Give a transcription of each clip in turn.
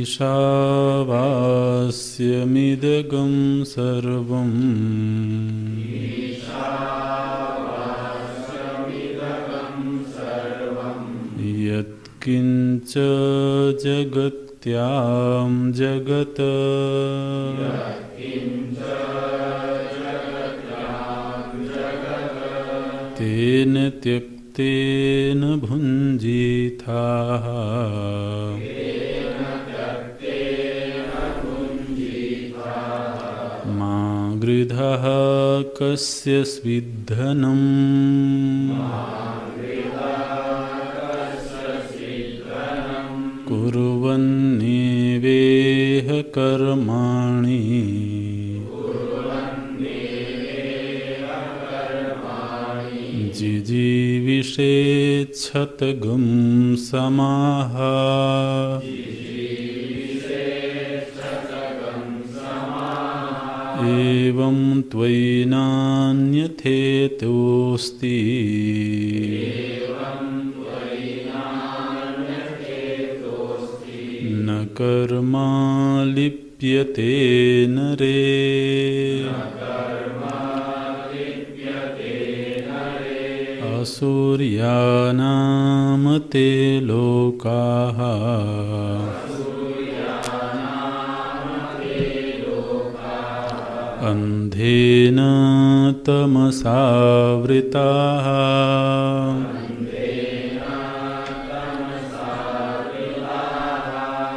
ईशावास्यमिदगं सर्वम् यत्किञ्च जगत्यां जगत् तेन त्यक्तेन भुञ्जीथाः मा गृधः कस्य स्विद्धनम् कुर्वन्नेवेह कर्माणि जिजीविषेच्छतगं समाः एवं त्वयि नान्यथेतोऽस्ति न कर्मा लिप्यते नरे सूर्यानाम ते लोकाः अंधेन तमसावृताः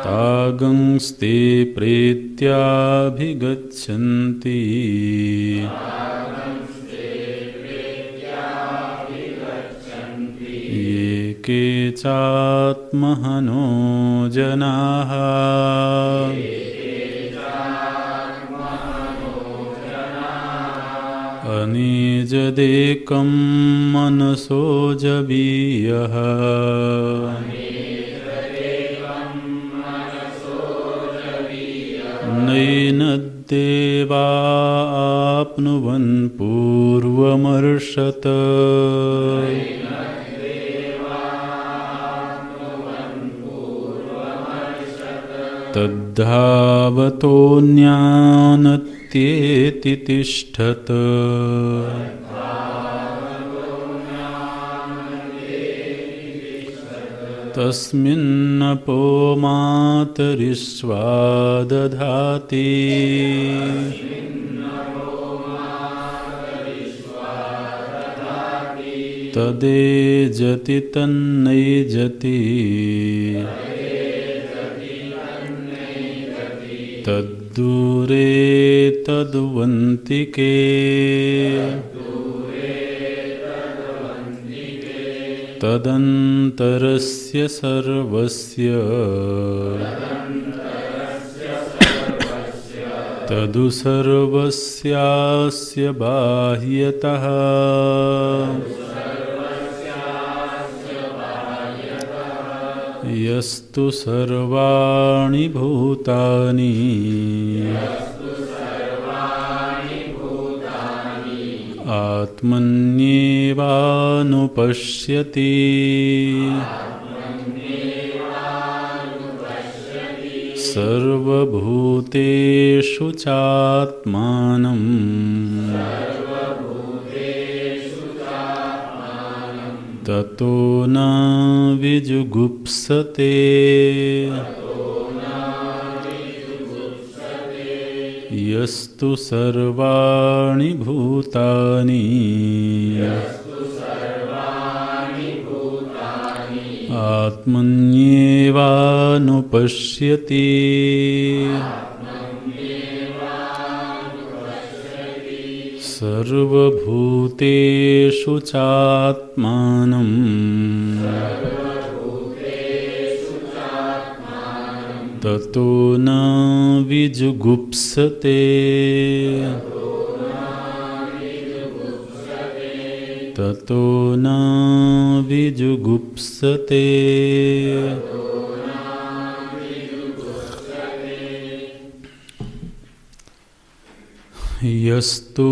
तागंस्ते प्रेत्याभिगच्छन्ति के चात्महनो जनाः अनिजदेकं मनसो जवीयः नैन देवा आप्नुवन् पूर्वमर्षत तद्धावतोऽन्यानत्येति तिष्ठत तस्मिन्नपो मातरिश्वा दधाति तदेजति तन्नैजति तद्दूरे तद्वन्तिके तदन्तरस्य सर्वस्य तदु सर्वस्यास्य बाह्यतः यस्तु सर्वाणि भूतानि आत्मन्येवानुपश्यति सर्वभूतेषु चात्मानं ततो न विजुगुप्सते यस्तु सर्वाणि भूतानि आत्मन्येवानुपश्यति सर्वभूतेषु चात्मानं ततो न विजुगुप्सते ततो न विजुगुप्सते यस्तु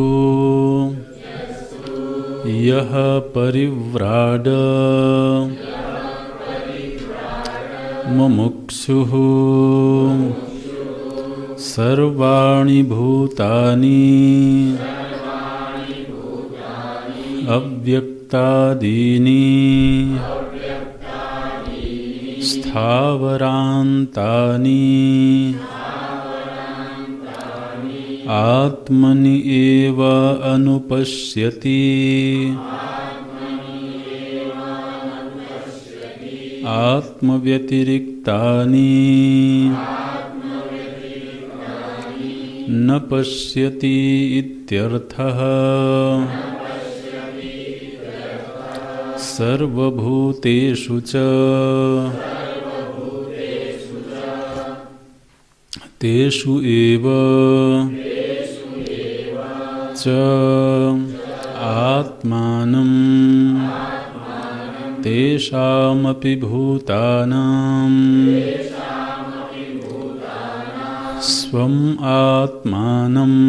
यः परिव्राड मुमुक्षुः सर्वाणि भूतानि अव्यक्तादीनि स्थावरान्तानि आत्मनि एव अनुपश्यति आत्मव्यतिरिक्तानि न पश्यति इत्यर्थः। सर्वभूतेषु च तेषु एव च आत्मानं तेषामपि भूतानां स्वम् आत्मानम्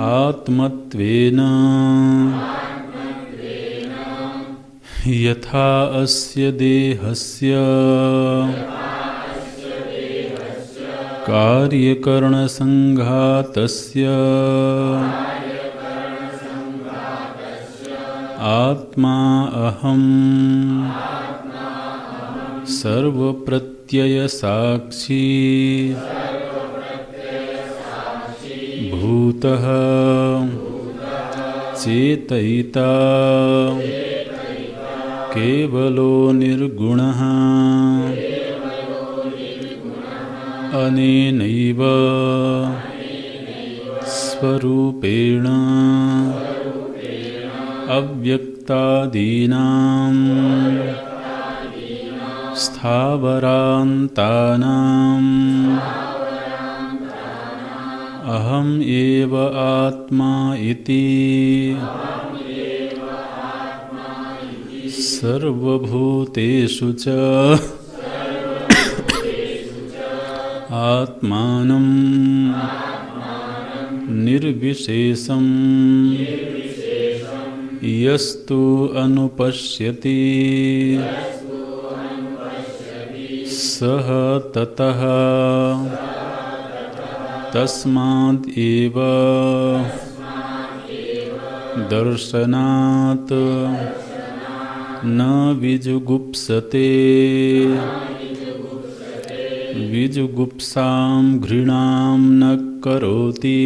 आत्मत्वेन यथा अस्य देहस्य कार्यकरणसंघातस्य आत्मा अहम् सर्वप्रत्ययसाक्षी भूतः चेतयिता केवलो निर्गुणः अनेनैव स्वरूपेण अव्यक्तादीनां स्थावरान्तानाम् अहम् एव आत्मा इति सर्वभूतेषु च आत्मानं निर्विशेषं यस्तु अनुपश्यति सः ततः तस्माद् एव दर्शनात् न विजुगुप्सते विजुगुप्सां घृणां न करोति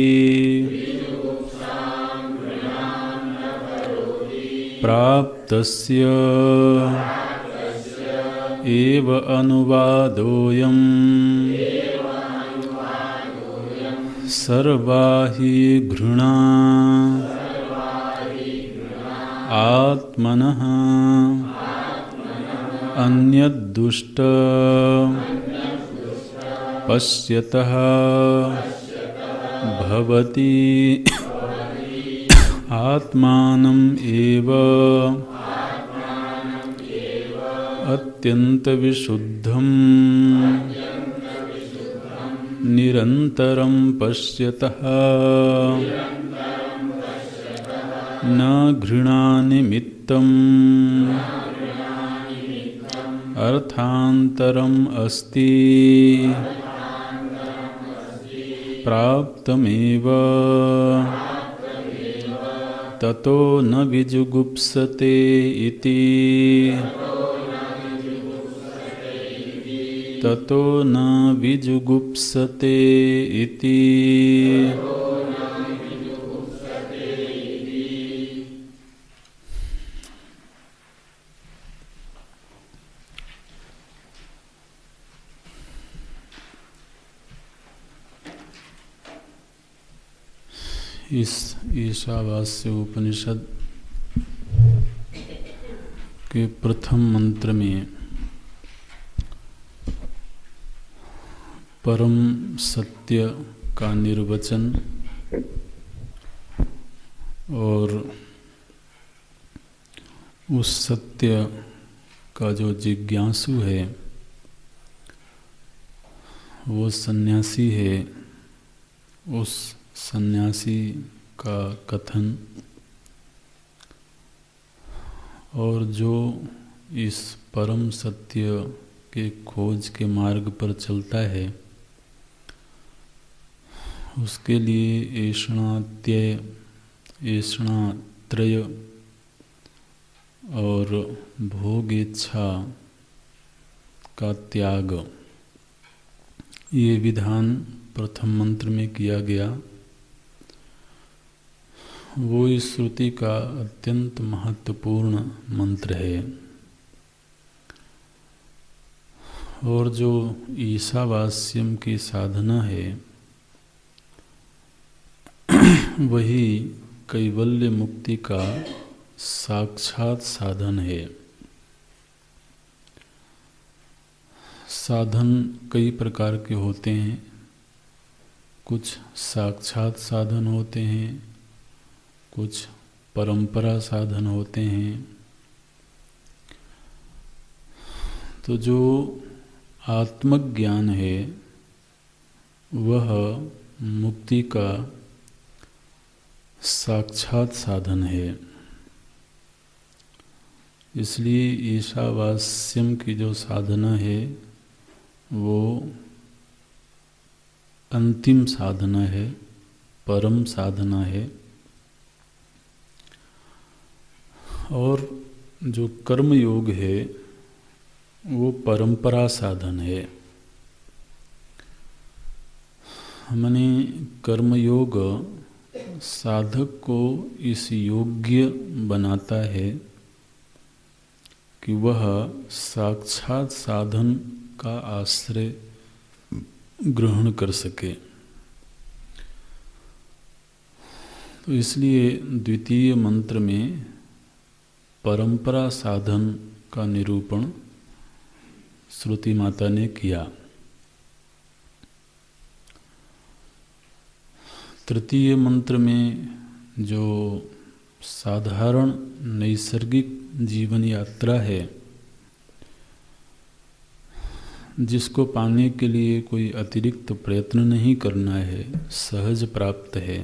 प्राप्तस्य एव अनुवादोऽयं सर्वा हि घृणा आत्मनः अन्यद्दुष्ट पश्यतः भवति आत्मानम् एव अत्यन्तविशुद्धं निरन्तरं पश्यतः न घृणानिमित्तम् अर्थान्तरम् अस्ति प्राप्तमेव ततो न विजुगुप्सते इति ततो न विजुगुप्सते इति। इस ईशावास्य उपनिषद के प्रथम मंत्र में परम सत्य का निर्वचन और उस सत्य का जो जिज्ञासु है वो सन्यासी है, उस सन्यासी का कथन और जो इस परम सत्य के खोज के मार्ग पर चलता है, उसके लिए ऐषणात्रय और भोग इच्छा का त्याग, ये विधान प्रथम मंत्र में किया गया। वो इस श्रुति का अत्यंत महत्वपूर्ण मंत्र है। और जो ईशावास्यम की साधना है वही कैवल्य मुक्ति का साक्षात साधन है। साधन कई प्रकार के होते हैं, कुछ साक्षात साधन होते हैं, कुछ परंपरा साधन होते हैं। तो जो आत्मज्ञान है वह मुक्ति का साक्षात साधन है। इसलिए ईशावास्यम की जो साधना है वो अंतिम साधना है, परम साधना है। और जो कर्म योग है वो परंपरा साधन है। हमने कर्मयोग साधक को इस योग्य बनाता है कि वह साक्षात साधन का आश्रय ग्रहण कर सके। तो इसलिए द्वितीय मंत्र में परंपरा साधन का निरूपण श्रुति माता ने किया। तृतीय मंत्र में जो साधारण नैसर्गिक जीवन यात्रा है, जिसको पाने के लिए कोई अतिरिक्त प्रयत्न नहीं करना है, सहज प्राप्त है,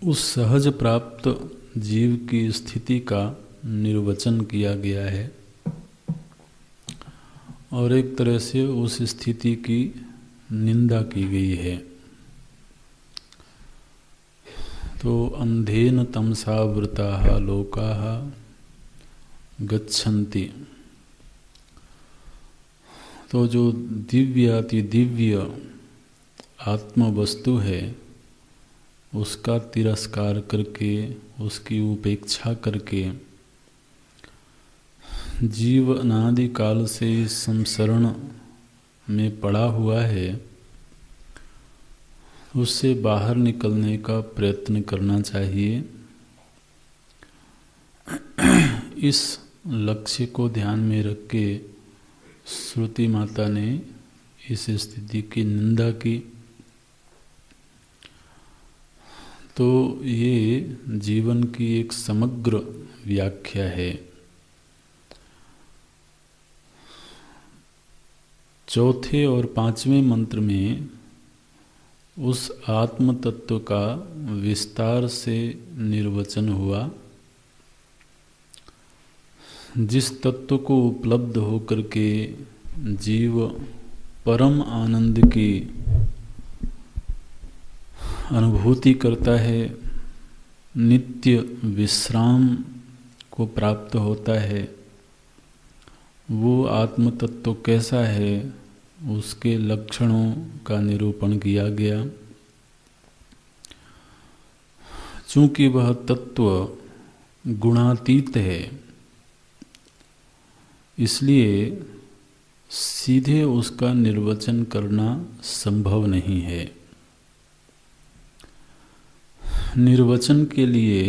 उस सहज प्राप्त जीव की स्थिति का निर्वचन किया गया है और एक तरह से उस स्थिति की निंदा की गई है। तो अंधेन तमसावृताः लोकाः गच्छन्ति। तो जो दिव्याति दिव्य आत्म वस्तु है उसका तिरस्कार करके, उसकी उपेक्षा करके जीव अनादि काल से इस संसरण में पड़ा हुआ है, उससे बाहर निकलने का प्रयत्न करना चाहिए। इस लक्ष्य को ध्यान में रख के श्रुति माता ने इस स्थिति की निंदा की। तो ये जीवन की एक समग्र व्याख्या है। चौथे और पांचवें मंत्र में उस आत्म तत्व का विस्तार से निर्वचन हुआ, जिस तत्व को उपलब्ध होकर के जीव परम आनंद की अनुभूति करता है, नित्य विश्राम को प्राप्त होता है। वो आत्म तत्व कैसा है, उसके लक्षणों का निरूपण किया गया। चूंकि वह तत्व गुणातीत है, इसलिए सीधे उसका निर्वचन करना संभव नहीं है। निर्वचन के लिए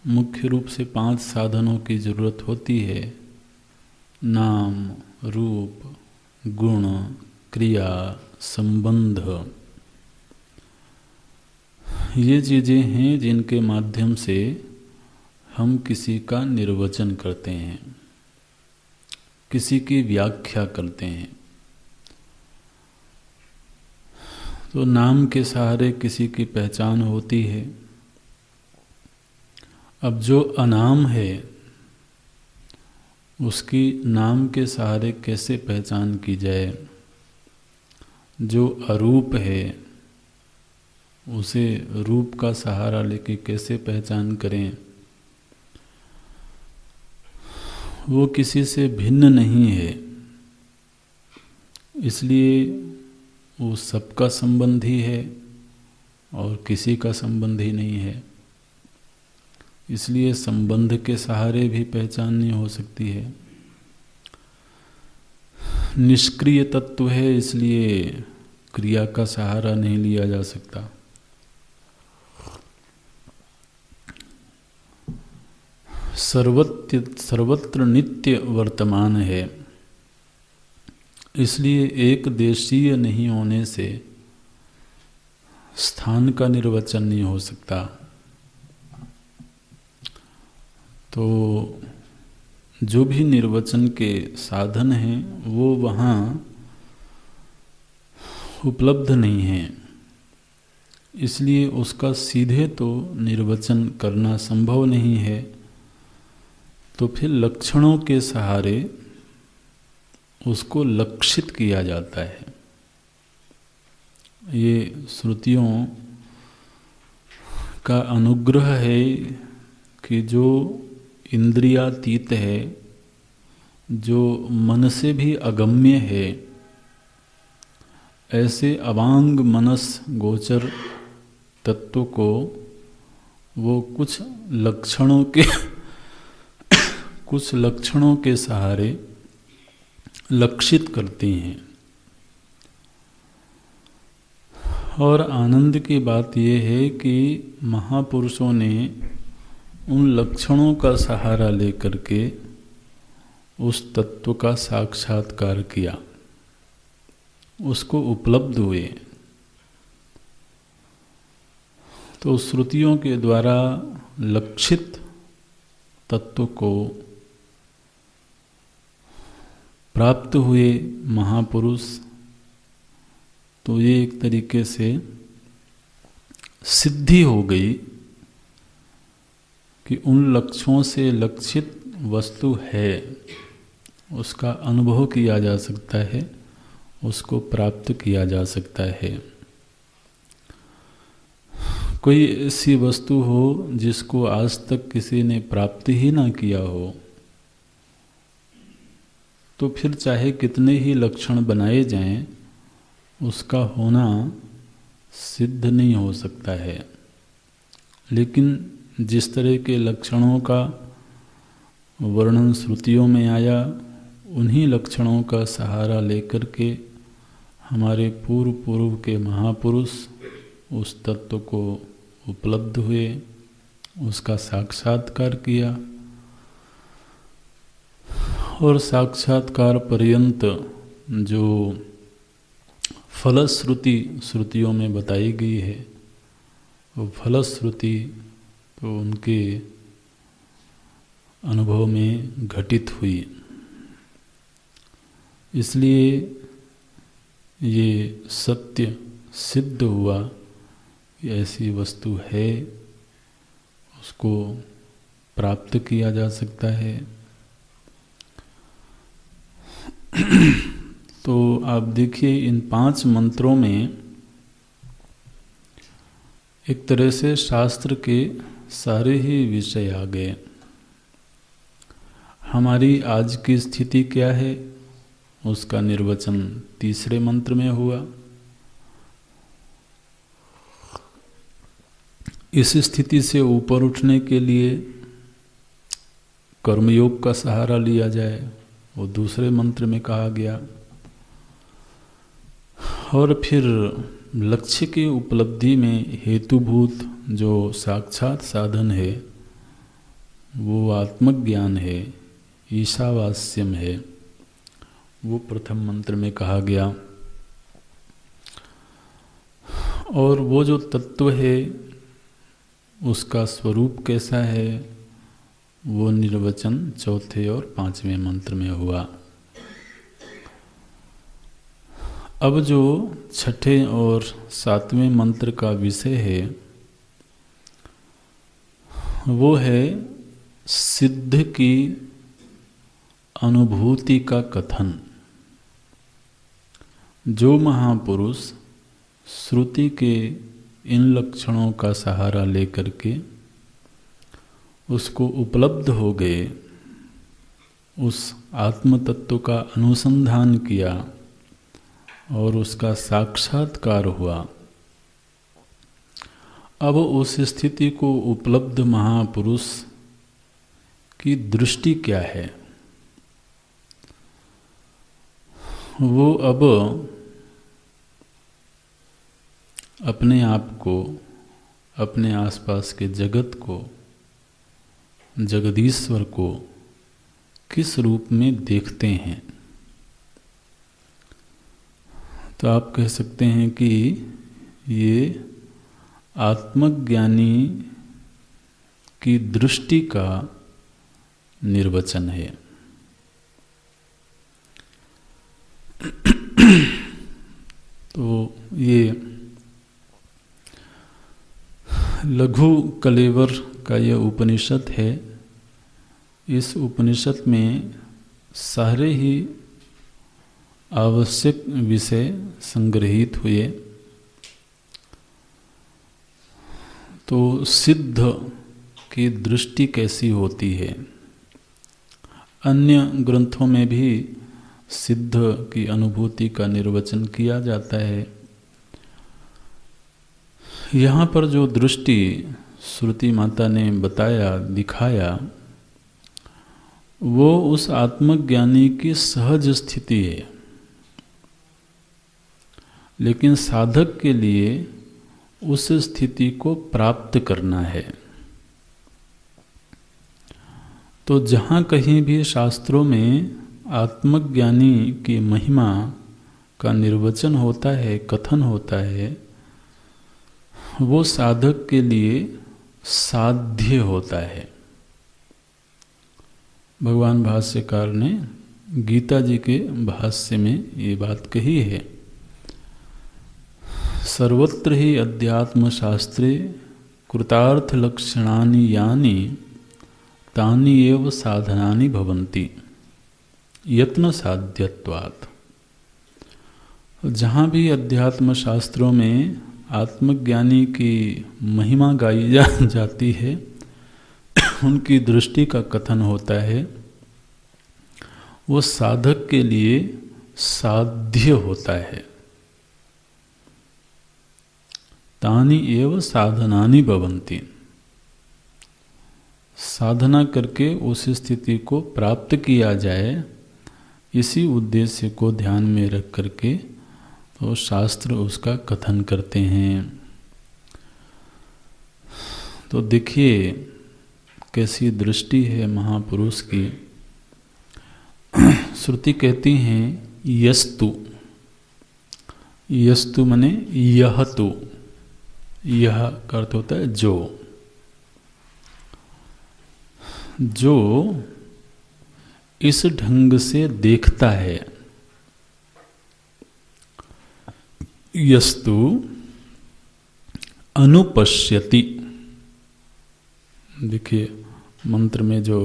मुख्य रूप से 5 साधनों की जरूरत होती है: नाम, रूप, गुण, क्रिया, संबंध। ये चीजें हैं जिनके माध्यम से हम किसी का निर्वचन करते हैं, किसी की व्याख्या करते हैं। तो नाम के सहारे किसी की पहचान होती है। अब जो अनाम है उसकी नाम के सहारे कैसे पहचान की जाए, जो अरूप है उसे रूप का सहारा लेके कैसे पहचान करें। वो किसी से भिन्न नहीं है, इसलिए वो सबका संबंधी है और किसी का संबंधी नहीं है। इसलिए संबंध के सहारे भी पहचान नहीं हो सकती है। निष्क्रिय तत्व है, इसलिए क्रिया का सहारा नहीं लिया जा सकता। सर्वत्र नित्य वर्तमान है, इसलिए एक देशीय नहीं होने से स्थान का निर्वचन नहीं हो सकता। तो जो भी निर्वचन के साधन हैं वो वहाँ उपलब्ध नहीं है, इसलिए उसका सीधे तो निर्वचन करना संभव नहीं है। तो फिर लक्षणों के सहारे उसको लक्षित किया जाता है। ये श्रुतियों का अनुग्रह है कि जो इंद्रियातीत है, जो मन से भी अगम्य है, ऐसे अवांग मनस गोचर तत्व को वो कुछ लक्षणों के सहारे लक्षित करती हैं। और आनंद की बात यह है कि महापुरुषों ने उन लक्षणों का सहारा लेकर के उस तत्व का साक्षात्कार किया, उसको उपलब्ध हुए। तो श्रुतियों के द्वारा लक्षित तत्व को प्राप्त हुए महापुरुष, तो ये एक तरीके से सिद्धि हो गई कि उन लक्ष्यों से लक्षित वस्तु है, उसका अनुभव किया जा सकता है, उसको प्राप्त किया जा सकता है। कोई ऐसी वस्तु हो जिसको आज तक किसी ने प्राप्त ही ना किया हो, तो फिर चाहे कितने ही लक्षण बनाए जाएं, उसका होना सिद्ध नहीं हो सकता है। लेकिन जिस तरह के लक्षणों का वर्णन श्रुतियों में आया, उन्हीं लक्षणों का सहारा लेकर के हमारे पूर्व के महापुरुष उस तत्व को उपलब्ध हुए, उसका साक्षात्कार किया। और साक्षात्कार पर्यंत जो फलश्रुति श्रुतियों में बताई गई है, वो फलश्रुति तो उनके अनुभव में घटित हुई। इसलिए ये सत्य सिद्ध हुआ कि ऐसी वस्तु है, उसको प्राप्त किया जा सकता है। तो आप देखिए, इन 5 मंत्रों में एक तरह से शास्त्र के सारे ही विषय आ गए। हमारी आज की स्थिति क्या है, उसका निर्वचन तीसरे मंत्र में हुआ। इस स्थिति से ऊपर उठने के लिए कर्मयोग का सहारा लिया जाए, वो दूसरे मंत्र में कहा गया। और फिर लक्ष्य की उपलब्धि में हेतुभूत जो साक्षात साधन है, वो आत्मज्ञान है, ईशावास्यम है, वो प्रथम मंत्र में कहा गया। और वो जो तत्व है उसका स्वरूप कैसा है, वो निर्वचन चौथे और 5वें मंत्र में हुआ। अब जो छठे और 7वें मंत्र का विषय है, वो है सिद्ध की अनुभूति का कथन। जो महापुरुष श्रुति के इन लक्षणों का सहारा लेकर के उसको उपलब्ध हो गए, उस आत्म तत्व का अनुसंधान किया और उसका साक्षात्कार हुआ, अब उस स्थिति को उपलब्ध महापुरुष की दृष्टि क्या है? वो अब अपने आप को, अपने आसपास के जगत को, जगदीश्वर को किस रूप में देखते हैं? तो आप कह सकते हैं कि ये आत्मज्ञानी की दृष्टि का निर्वचन है। तो ये लघु कलेवर का यह उपनिषद है। इस उपनिषद में सारे ही आवश्यक विषय संग्रहित हुए। तो सिद्ध की दृष्टि कैसी होती है? अन्य ग्रंथों में भी सिद्ध की अनुभूति का निर्वचन किया जाता है। यहाँ पर जो दृष्टि श्रुति माता ने बताया, दिखाया, वो उस आत्मज्ञानी की सहज स्थिति है। लेकिन साधक के लिए उस स्थिति को प्राप्त करना है। तो जहाँ कहीं भी शास्त्रों में आत्मज्ञानी की महिमा का निर्वचन होता है, कथन होता है, वो साधक के लिए साध्य होता है। भगवान भाष्यकार ने गीता जी के भाष्य में ये बात कही है। सर्वत्र ही अध्यात्म शास्त्रे कृतार्थ लक्षणानि यानि तानि एव साधनानि भवन्ति यत्न साध्यत्वात्। जहाँ भी अध्यात्म शास्त्रों में आत्मज्ञानी की महिमा गाई जाती है, उनकी दृष्टि का कथन होता है, वो साधक के लिए साध्य होता है। तानि एव साधनानि भवन्ति। साधना करके उस स्थिति को प्राप्त किया जाए, इसी उद्देश्य को ध्यान में रख करके तो शास्त्र उसका कथन करते हैं। तो देखिए कैसी दृष्टि है महापुरुष की। श्रुति कहती हैं यस्तु। यस्तु माने यह तो, यह का अर्थ होता है जो इस ढंग से देखता है। यस्तु अनुपश्यति। देखिए मंत्र में जो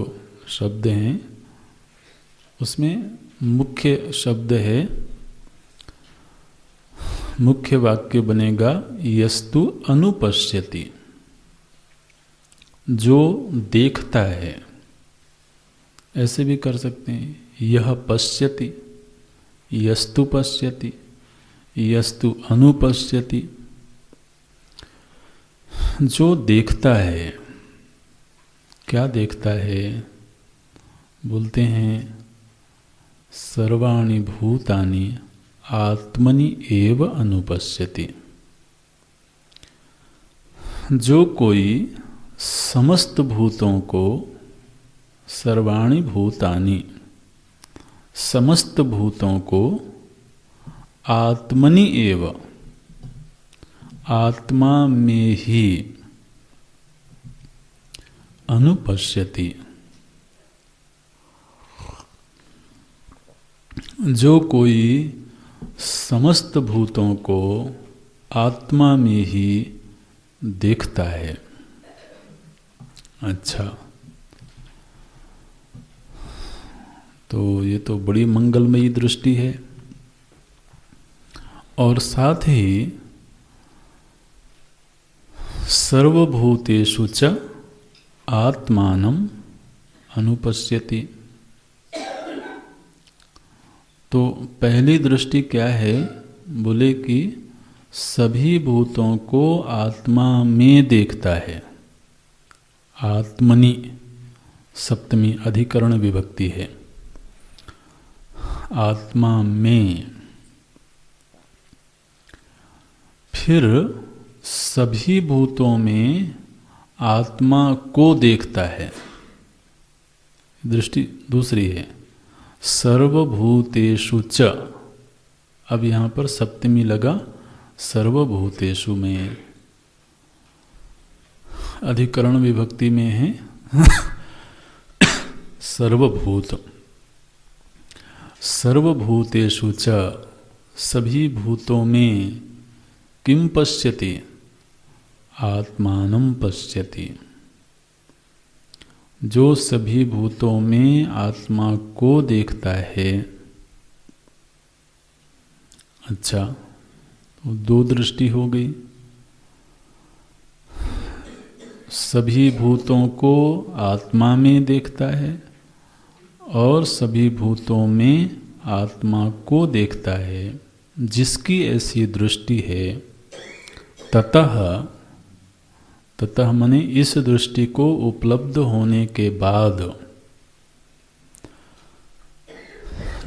शब्द हैं उसमें मुख्य शब्द है, मुख्य वाक्य बनेगा यस्तु अनुपश्यति, जो देखता है। ऐसे भी कर सकते हैं, यह पश्यति, यस्तु पश्यति, यस्तु अनुपश्यति। जो देखता है, क्या देखता है? बोलते हैं सर्वाणि भूतानि आत्मनि एव अनुपश्यति। जो कोई समस्त भूतों को, सर्वाणि भूतानि, समस्त भूतों को आत्मनि एव, आत्मा में ही अनुपश्यति। जो कोई समस्त भूतों को आत्मा में ही देखता है, अच्छा, तो ये तो बड़ी मंगलमयी दृष्टि है। और साथ ही सर्वभूतेषु च आत्मानम् अनुपश्यति। तो पहली दृष्टि क्या है? बोले कि सभी भूतों को आत्मा में देखता है। आत्मनि सप्तमी अधिकरण विभक्ति है, आत्मा में। फिर सभी भूतों में आत्मा को देखता है। दृष्टि दूसरी है, सर्वभूतेषु च। अब यहाँ पर सप्तमी लगा सर्वभूतेषु में, अधिकरण विभक्ति में है सर्वभूत। सर्वभूतेषु च, सभी भूतों में, किम पश्यति, आत्मानं पश्यति। जो सभी भूतों में आत्मा को देखता है। अच्छा, तो दो दृष्टि हो गई। सभी भूतों को आत्मा में देखता है और सभी भूतों में आत्मा को देखता है। जिसकी ऐसी दृष्टि है, ततः, ततः माने इस दृष्टि को उपलब्ध होने के बाद,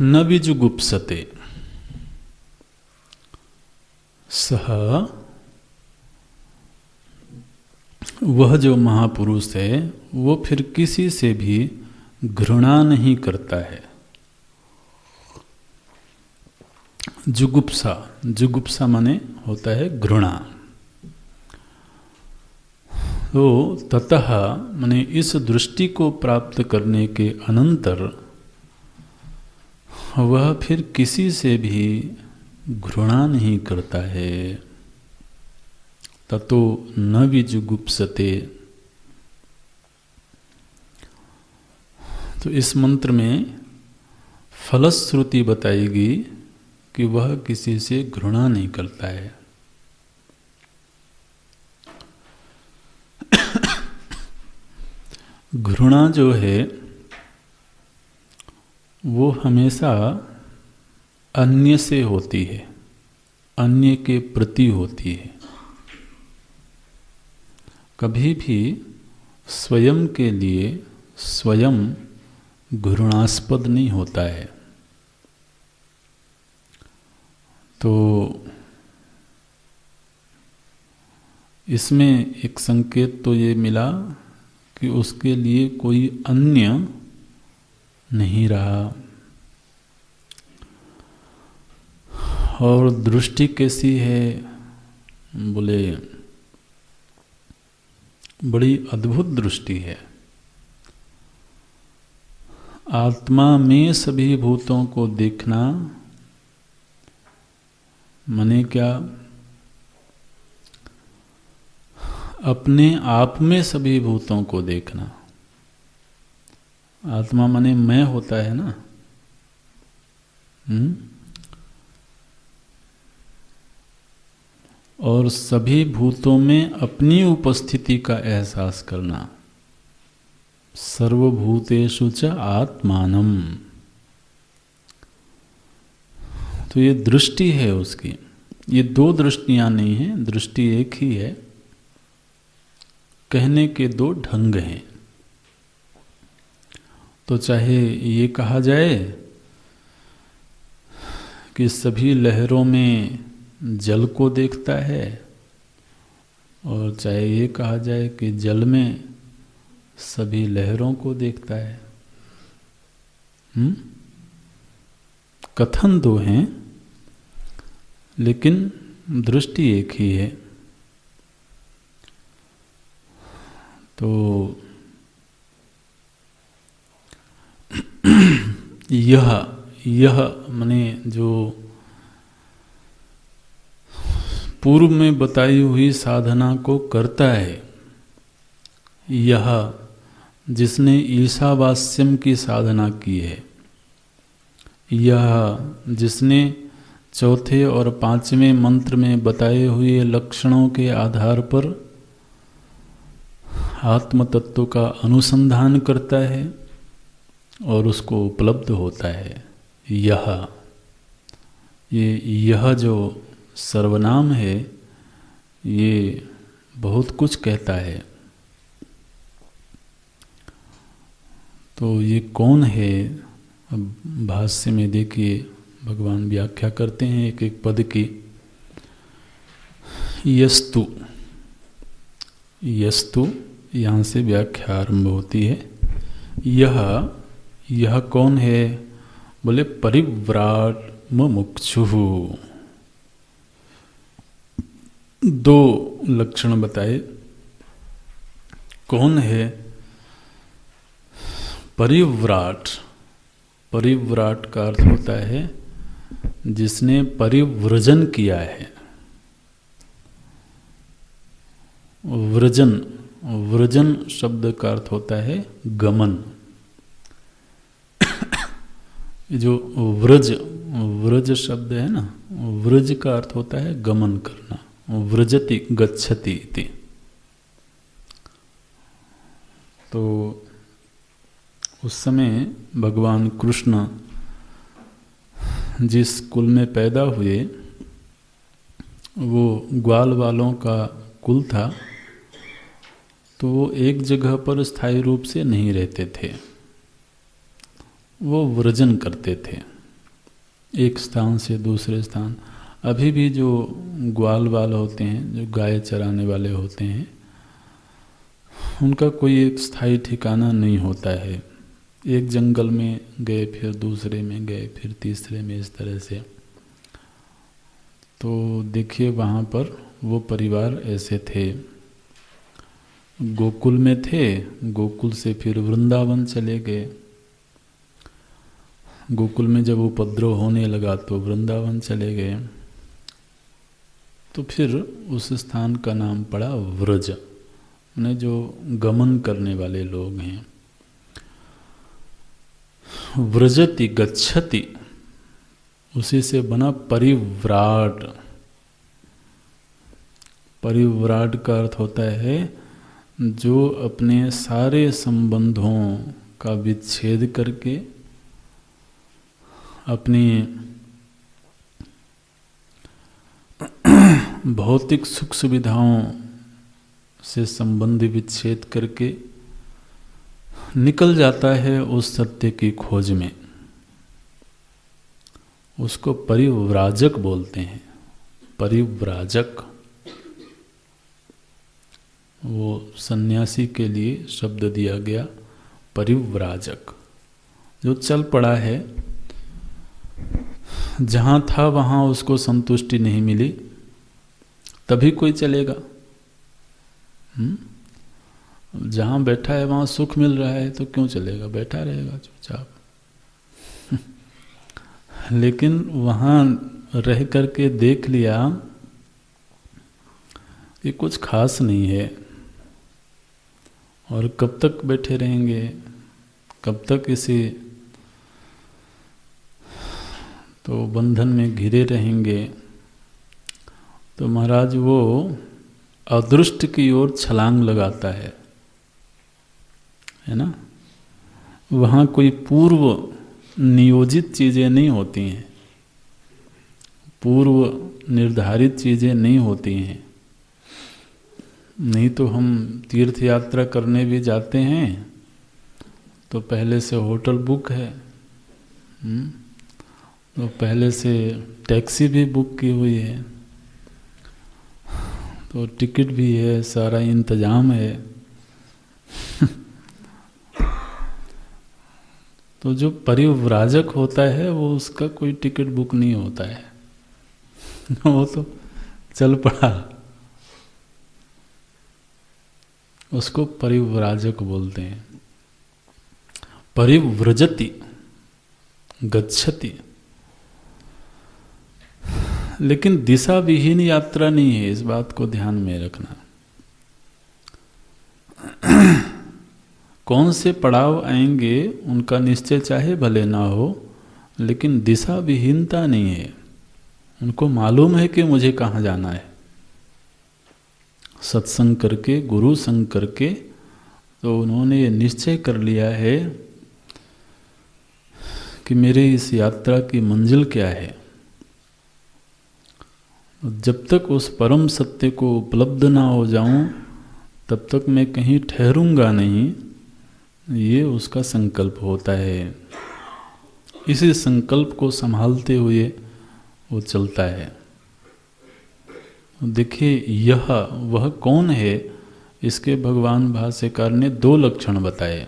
न विजुगुप्सते, सह, वह जो महापुरुष है वो फिर किसी से भी घृणा नहीं करता है। जुगुप्सा, जुगुप्सा माने होता है घृणा। तो ततः माने इस दृष्टि को प्राप्त करने के अनंतर वह फिर किसी से भी घृणा नहीं करता है। ततो न विजुगुप्सते। तो इस मंत्र में फलश्रुति बताएगी कि वह किसी से घृणा नहीं करता है। घृणा जो है वो हमेशा अन्य से होती है, अन्य के प्रति होती है। कभी भी स्वयं के लिए स्वयं घृणास्पद नहीं होता है। तो इसमें एक संकेत तो ये मिला कि उसके लिए कोई अन्य नहीं रहा। और दृष्टि कैसी है? बोले बड़ी अद्भुत दृष्टि है। आत्मा में सभी भूतों को देखना माने क्या? अपने आप में सभी भूतों को देखना। आत्मा माने मैं होता है ना। और सभी भूतों में अपनी उपस्थिति का एहसास करना। सर्वभूतेषु च आत्मानम। तो ये दृष्टि है उसकी। ये दो दृष्टियां नहीं हैं, दृष्टि एक ही है। कहने के दो ढंग हैं। तो चाहे ये कहा जाए कि सभी लहरों में जल को देखता है, और चाहे ये कहा जाए कि जल में सभी लहरों को देखता है। कथन दो हैं लेकिन दृष्टि एक ही है। तो यह माने जो पूर्व में बताई हुई साधना को करता है, यह जिसने ईशावास्यम की साधना की है, यह जिसने चौथे और पांचवें मंत्र में बताए हुए लक्षणों के आधार पर आत्म तत्व का अनुसंधान करता है और उसको उपलब्ध होता है, यह जो सर्वनाम है ये बहुत कुछ कहता है। तो ये कौन है? अब भाष्य में देखिए भगवान व्याख्या करते हैं एक एक पद की। यस्तु, यस्तु यहाँ से व्याख्या आरंभ होती है। यह कौन है? बोले परिव्राट मुमुक्षुः। दो लक्षण बताए। कौन है? परिव्राट। परिव्राट का अर्थ होता है जिसने परिव्रजन किया है। व्रजन, व्रजन शब्द का अर्थ होता है गमन। जो व्रज, व्रज शब्द है ना, व्रज का अर्थ होता है गमन करना। व्रजति गच्छति इति। तो उस समय भगवान कृष्ण जिस कुल में पैदा हुए वो ग्वाल वालों का कुल था, तो वो एक जगह पर स्थायी रूप से नहीं रहते थे, वो व्रजन करते थे एक स्थान से दूसरे स्थान। अभी भी जो ग्वाल वाल होते हैं, जो गाय चराने वाले होते हैं, उनका कोई एक स्थायी ठिकाना नहीं होता है। एक जंगल में गए, फिर दूसरे में गए, फिर तीसरे में, इस तरह से। तो देखिए वहाँ पर वो परिवार ऐसे थे। गोकुल में थे, गोकुल से फिर वृंदावन चले गए। गोकुल में जब उपद्रव होने लगा तो वृंदावन चले गए। तो फिर उस स्थान का नाम पड़ा व्रज, यानी जो गमन करने वाले लोग हैं। व्रजति गच्छति, उसी से बना परिव्राट। परिव्राट का अर्थ होता है जो अपने सारे संबंधों का विच्छेद करके अपनी भौतिक सुख सुविधाओं से संबंध विच्छेद करके निकल जाता है उस सत्य की खोज में। उसको परिव्राजक बोलते हैं। परिव्राजक, वो सन्यासी के लिए शब्द दिया गया परिव्राजक। जो चल पड़ा है, जहाँ था वहाँ उसको संतुष्टि नहीं मिली, तभी कोई चलेगा। जहाँ बैठा है वहाँ सुख मिल रहा है तो क्यों चलेगा? बैठा रहेगा चुपचाप। लेकिन वहाँ रह करके देख लिया कि कुछ खास नहीं है, और कब तक बैठे रहेंगे, कब तक इसी तो बंधन में घिरे रहेंगे। तो महाराज वो अदृष्ट की ओर छलांग लगाता है ना। वहाँ कोई पूर्व नियोजित चीज़ें नहीं होती हैं, पूर्व निर्धारित चीज़ें नहीं होती हैं। नहीं तो हम तीर्थ यात्रा करने भी जाते हैं तो पहले से होटल बुक है, तो पहले से टैक्सी भी बुक की हुई है, तो टिकट भी है, सारा इंतजाम है। तो जो परिव्राजक होता है वो उसका कोई टिकट बुक नहीं होता है। वो तो चल पड़ा, उसको परिव्राजक बोलते हैं। परिव्रजति गच्छति, लेकिन दिशा विहीन यात्रा नहीं है, इस बात को ध्यान में रखना। कौन से पड़ाव आएंगे उनका निश्चय चाहे भले ना हो, लेकिन दिशा विहीनता नहीं है। उनको मालूम है कि मुझे कहाँ जाना है। सत्संग करके, गुरु संग करके तो उन्होंने ये निश्चय कर लिया है कि मेरे इस यात्रा की मंजिल क्या है। जब तक उस परम सत्य को उपलब्ध ना हो जाऊं, तब तक मैं कहीं ठहरूंगा नहीं, ये उसका संकल्प होता है। इसी संकल्प को संभालते हुए वो चलता है। देखिए, यह वह कौन है, इसके भगवान भाष्यकार ने 2 लक्षण बताए।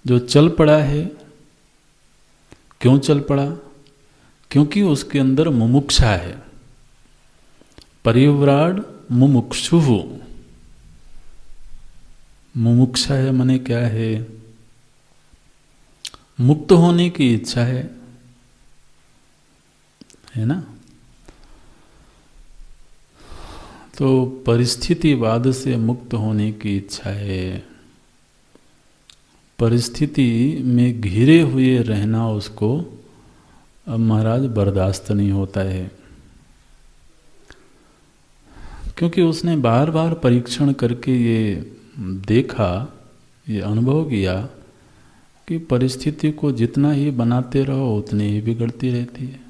जो चल पड़ा है, क्यों चल पड़ा? क्योंकि उसके अंदर मुमुक्षा है। परिव्राड मुमुक्षुः। मुमुक्षा है माने क्या है? मुक्त होने की इच्छा है ना? तो परिस्थितिवाद से मुक्त होने की इच्छा है। परिस्थिति में घिरे हुए रहना उसको अब महाराज बर्दाश्त नहीं होता है, क्योंकि उसने बार बार परीक्षण करके ये देखा, ये अनुभव किया कि परिस्थिति को जितना ही बनाते रहो उतनी ही बिगड़ती रहती है।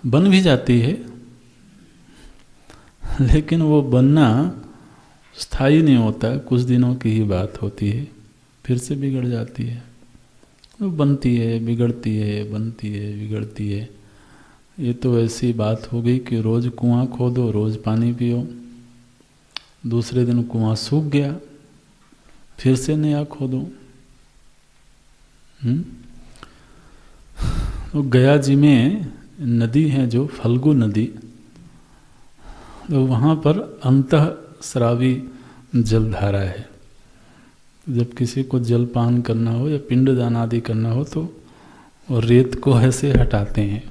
बन भी जाती है, लेकिन वो बनना स्थायी नहीं होता, कुछ दिनों की ही बात होती है, फिर से बिगड़ जाती है। वो बनती है, बिगड़ती है, बनती है, बिगड़ती है। ये तो ऐसी बात हो गई कि रोज़ कुआं खोदो, रोज़ पानी पियो, दूसरे दिन कुआं सूख गया, फिर से नया खोदो। तो गया जी में नदी है जो फल्गु नदी, तो वहाँ पर अंतःस्रावी जलधारा है। जब किसी को जलपान करना हो या पिंडदान आदि करना हो तो और रेत को ऐसे हटाते हैं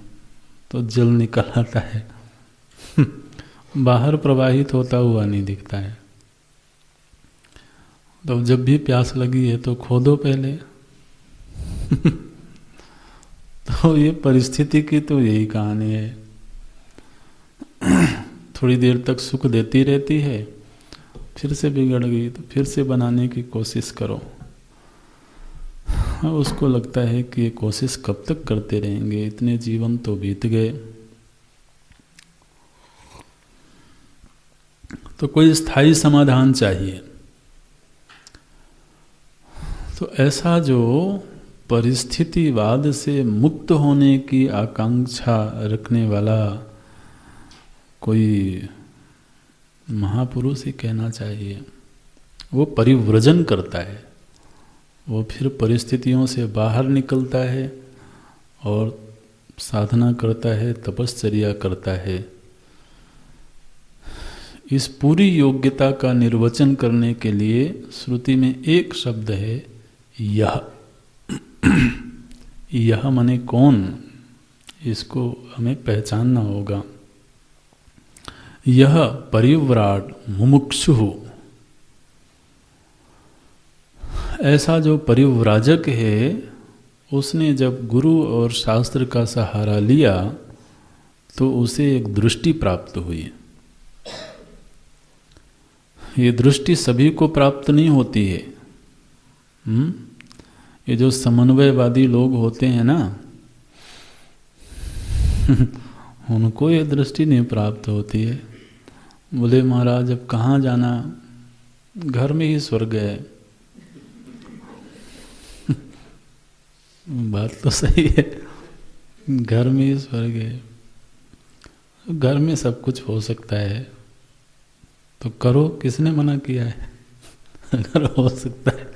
तो जल निकल आता है। बाहर प्रवाहित होता हुआ नहीं दिखता है। तो जब भी प्यास लगी है तो खोदो पहले। तो ये परिस्थिति की तो यही कहानी है। थोड़ी देर तक सुख देती रहती है, फिर से बिगड़ गई तो फिर से बनाने की कोशिश करो। उसको लगता है कि ये कोशिश कब तक करते रहेंगे, इतने जीवन तो बीत गए। तो कोई स्थायी समाधान चाहिए। तो ऐसा जो परिस्थितिवाद से मुक्त होने की आकांक्षा रखने वाला कोई महापुरुष ही कहना चाहिए, वो परिव्रजन करता है। वो फिर परिस्थितियों से बाहर निकलता है और साधना करता है, तपश्चर्या करता है। इस पूरी योग्यता का निर्वचन करने के लिए श्रुति में एक शब्द है, यह। यह माने कौन, इसको हमें पहचानना होगा। यह परिव्राट मुमुक्षुः, ऐसा जो परिव्राजक है, उसने जब गुरु और शास्त्र का सहारा लिया तो उसे एक दृष्टि प्राप्त हुई। ये दृष्टि सभी को प्राप्त नहीं होती है। ये जो समन्वयवादी लोग होते हैं ना, उनको ये दृष्टि नहीं प्राप्त होती है। बोले महाराज अब कहाँ जाना, घर में ही स्वर्ग है। बात तो सही है, घर में ही स्वर्ग है। घर में सब कुछ हो सकता है तो करो, किसने मना किया है? अगर हो सकता है।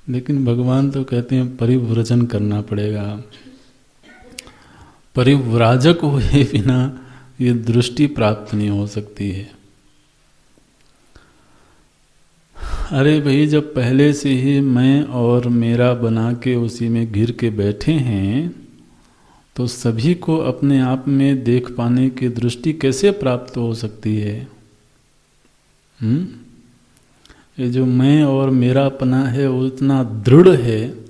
लेकिन भगवान तो कहते हैं परिव्रजन करना पड़ेगा। परिव्राजक हुए बिना ये दृष्टि प्राप्त नहीं हो सकती है। अरे भाई, जब पहले से ही मैं और मेरा बना के उसी में घिर के बैठे हैं तो सभी को अपने आप में देख पाने की दृष्टि कैसे प्राप्त हो सकती है? ये जो मैं और मेरापना है वो इतना दृढ़ है,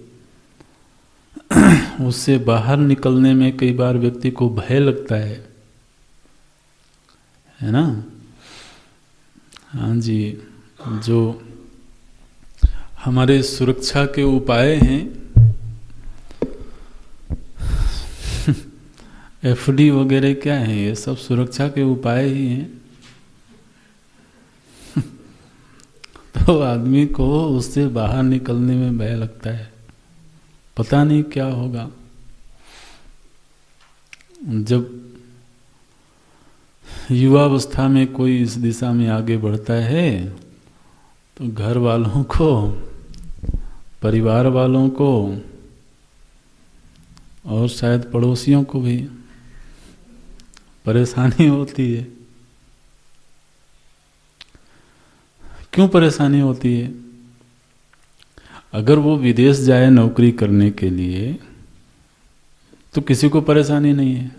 उससे बाहर निकलने में कई बार व्यक्ति को भय लगता है ना। हाँ जी, जो हमारे सुरक्षा के उपाय हैं, एफडी वगैरह क्या है, ये सब सुरक्षा के उपाय ही हैं। तो आदमी को उससे बाहर निकलने में भय लगता है, पता नहीं क्या होगा। जब युवावस्था में कोई इस दिशा में आगे बढ़ता है तो घर वालों को, परिवार वालों को और शायद पड़ोसियों को भी परेशानी होती है। क्यों परेशानी होती है? अगर वो विदेश जाए नौकरी करने के लिए तो किसी को परेशानी नहीं है,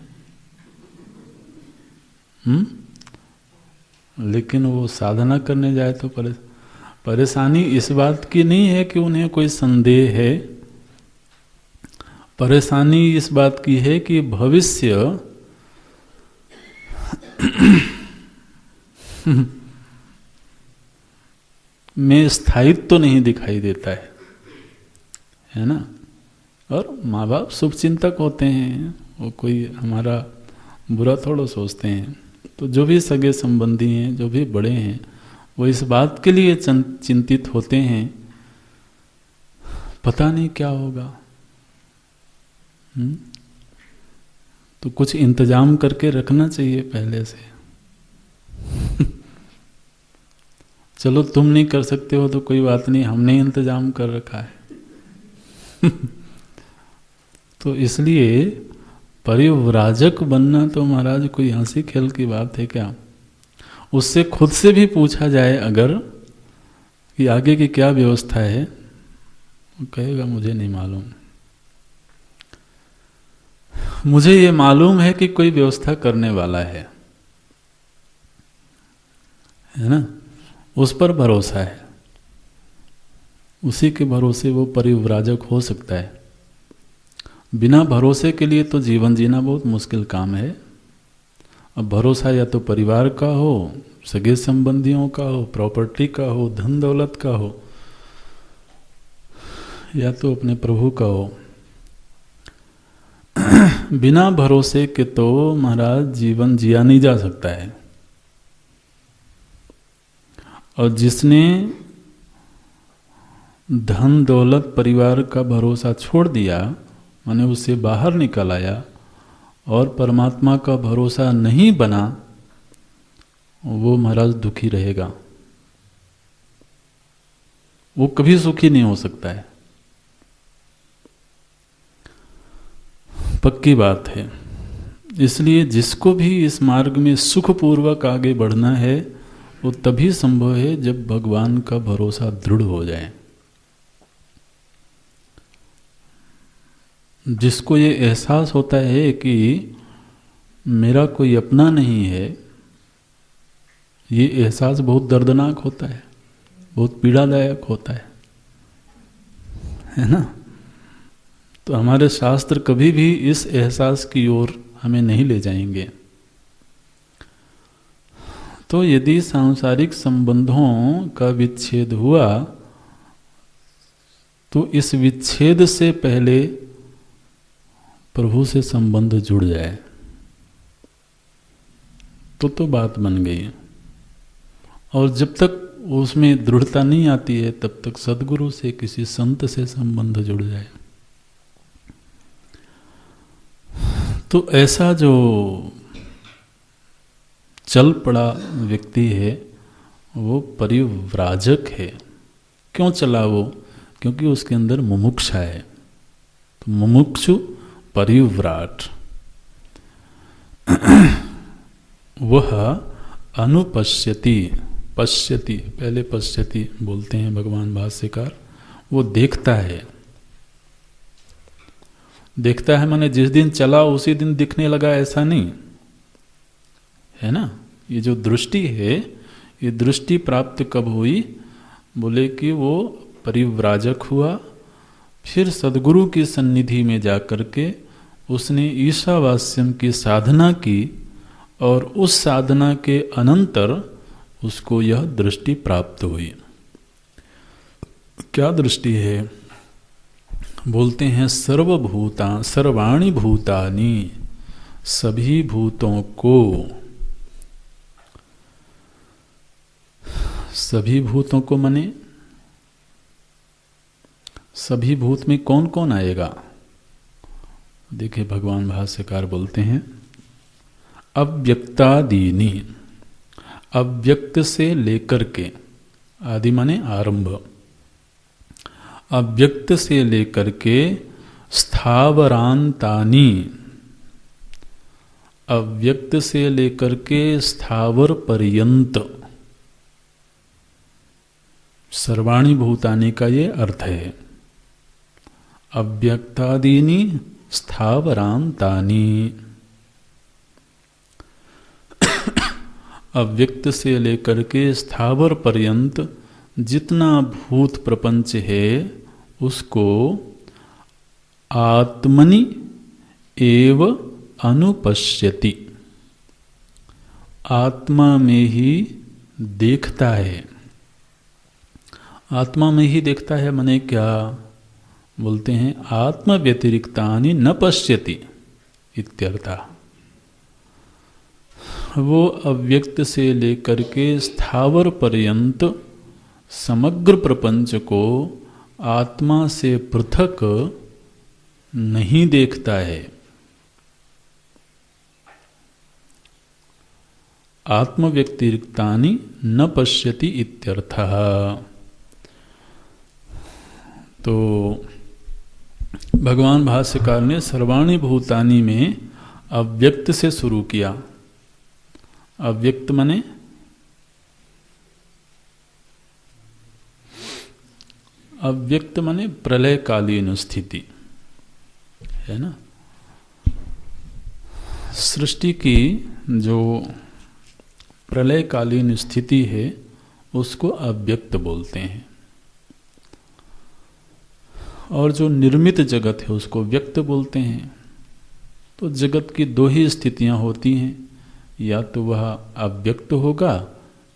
लेकिन वो साधना करने जाए तो परेशानी इस बात की नहीं है कि उन्हें कोई संदेह है। परेशानी इस बात की है कि भविष्य में स्थायित्व तो नहीं दिखाई देता है ना। और माँ बाप शुभचिंतक होते हैं, वो कोई हमारा बुरा थोड़ा सोचते हैं। तो जो भी सगे संबंधी हैं, जो भी बड़े हैं, वो इस बात के लिए चिंतित होते हैं, पता नहीं क्या होगा। तो कुछ इंतजाम करके रखना चाहिए पहले से। चलो तुम नहीं कर सकते हो तो कोई बात नहीं, हमने इंतजाम कर रखा है। तो इसलिए परिव्राजक बनना तो महाराज कोई हंसी खेल की बात है क्या? उससे खुद से भी पूछा जाए अगर कि आगे की क्या व्यवस्था है, वो कहेगा मुझे नहीं मालूम। मुझे ये मालूम है कि कोई व्यवस्था करने वाला है ना। उस पर भरोसा है, उसी के भरोसे वो परिव्राजक हो सकता है। बिना भरोसे के लिए तो जीवन जीना बहुत मुश्किल काम है। अब भरोसा या तो परिवार का हो, सगे संबंधियों का हो, प्रॉपर्टी का हो, धन दौलत का हो, या तो अपने प्रभु का हो। बिना भरोसे के तो महाराज जीवन जिया नहीं जा सकता है। और जिसने धन दौलत परिवार का भरोसा छोड़ दिया, माने उससे बाहर निकल आया और परमात्मा का भरोसा नहीं बना, वो महाराज दुखी रहेगा, वो कभी सुखी नहीं हो सकता है। पक्की बात है। इसलिए जिसको भी इस मार्ग में सुखपूर्वक आगे बढ़ना है वो तभी संभव है जब भगवान का भरोसा दृढ़ हो जाए। जिसको ये एहसास होता है कि मेरा कोई अपना नहीं है, ये एहसास बहुत दर्दनाक होता है, बहुत पीड़ादायक होता है ना। तो हमारे शास्त्र कभी भी इस एहसास की ओर हमें नहीं ले जाएंगे। तो यदि सांसारिक संबंधों का विच्छेद हुआ तो इस विच्छेद से पहले प्रभु से संबंध जुड़ जाए तो बात बन गई। और जब तक उसमें दृढ़ता नहीं आती है तब तक सद्गुरु से, किसी संत से संबंध जुड़ जाए। तो ऐसा जो चल पड़ा व्यक्ति है वो परिव्राजक है। क्यों चला वो? क्योंकि उसके अंदर मुमुक्षा है। तो मुमुक्षु परिव्राट, वह अनुपश्यति, पश्यति, पहले पश्यति बोलते हैं भगवान भाष्यकार, वो देखता है। देखता है माने जिस दिन चला उसी दिन दिखने लगा, ऐसा नहीं है ना। ये जो दृष्टि है, ये दृष्टि प्राप्त कब हुई? बोले कि वो परिव्राजक हुआ, फिर सद्गुरु की सन्निधि में जाकर के उसने ईशावास्यम की साधना की और उस साधना के अनंतर उसको यह दृष्टि प्राप्त हुई। क्या दृष्टि है? बोलते हैं सर्वाणि भूतानि, सभी भूतों को। सभी भूतों को माने सभी भूत में कौन कौन आएगा? देखिए भगवान भाष्यकार बोलते हैं अव्यक्तादीनि, अव्यक्त से लेकर के, आदि माने आरंभ, अव्यक्त से लेकर के स्थावरांतानि, अव्यक्त से लेकर के स्थावर पर्यंत, सर्वाणि भूतानि का ये अर्थ है। अव्यक्तादीनि स्थावरांतानि, अव्यक्त से लेकर के स्थावर पर्यंत जितना भूत प्रपंच है उसको आत्मनि एव अनुपश्यति, आत्मा में ही देखता है। आत्मा में ही देखता है माने क्या? बोलते हैं आत्म व्यतिरिक्तानि न पश्यति इत्यर्थः। वो अव्यक्त से लेकर के स्थावर पर्यंत समग्र प्रपंच को आत्मा से पृथक नहीं देखता है। आत्म व्यतिरिक्तानि न पश्यति इत्यर्थः। तो भगवान भाष्यकार ने सर्वाणि भूतानि में अव्यक्त से शुरू किया। अव्यक्त माने अव्यक्त माने प्रलयकालीन स्थिति है ना। सृष्टि की जो प्रलयकालीन स्थिति है उसको अव्यक्त बोलते हैं, और जो निर्मित जगत है उसको व्यक्त बोलते हैं। तो जगत की दो ही स्थितियां होती हैं, या तो वह अव्यक्त होगा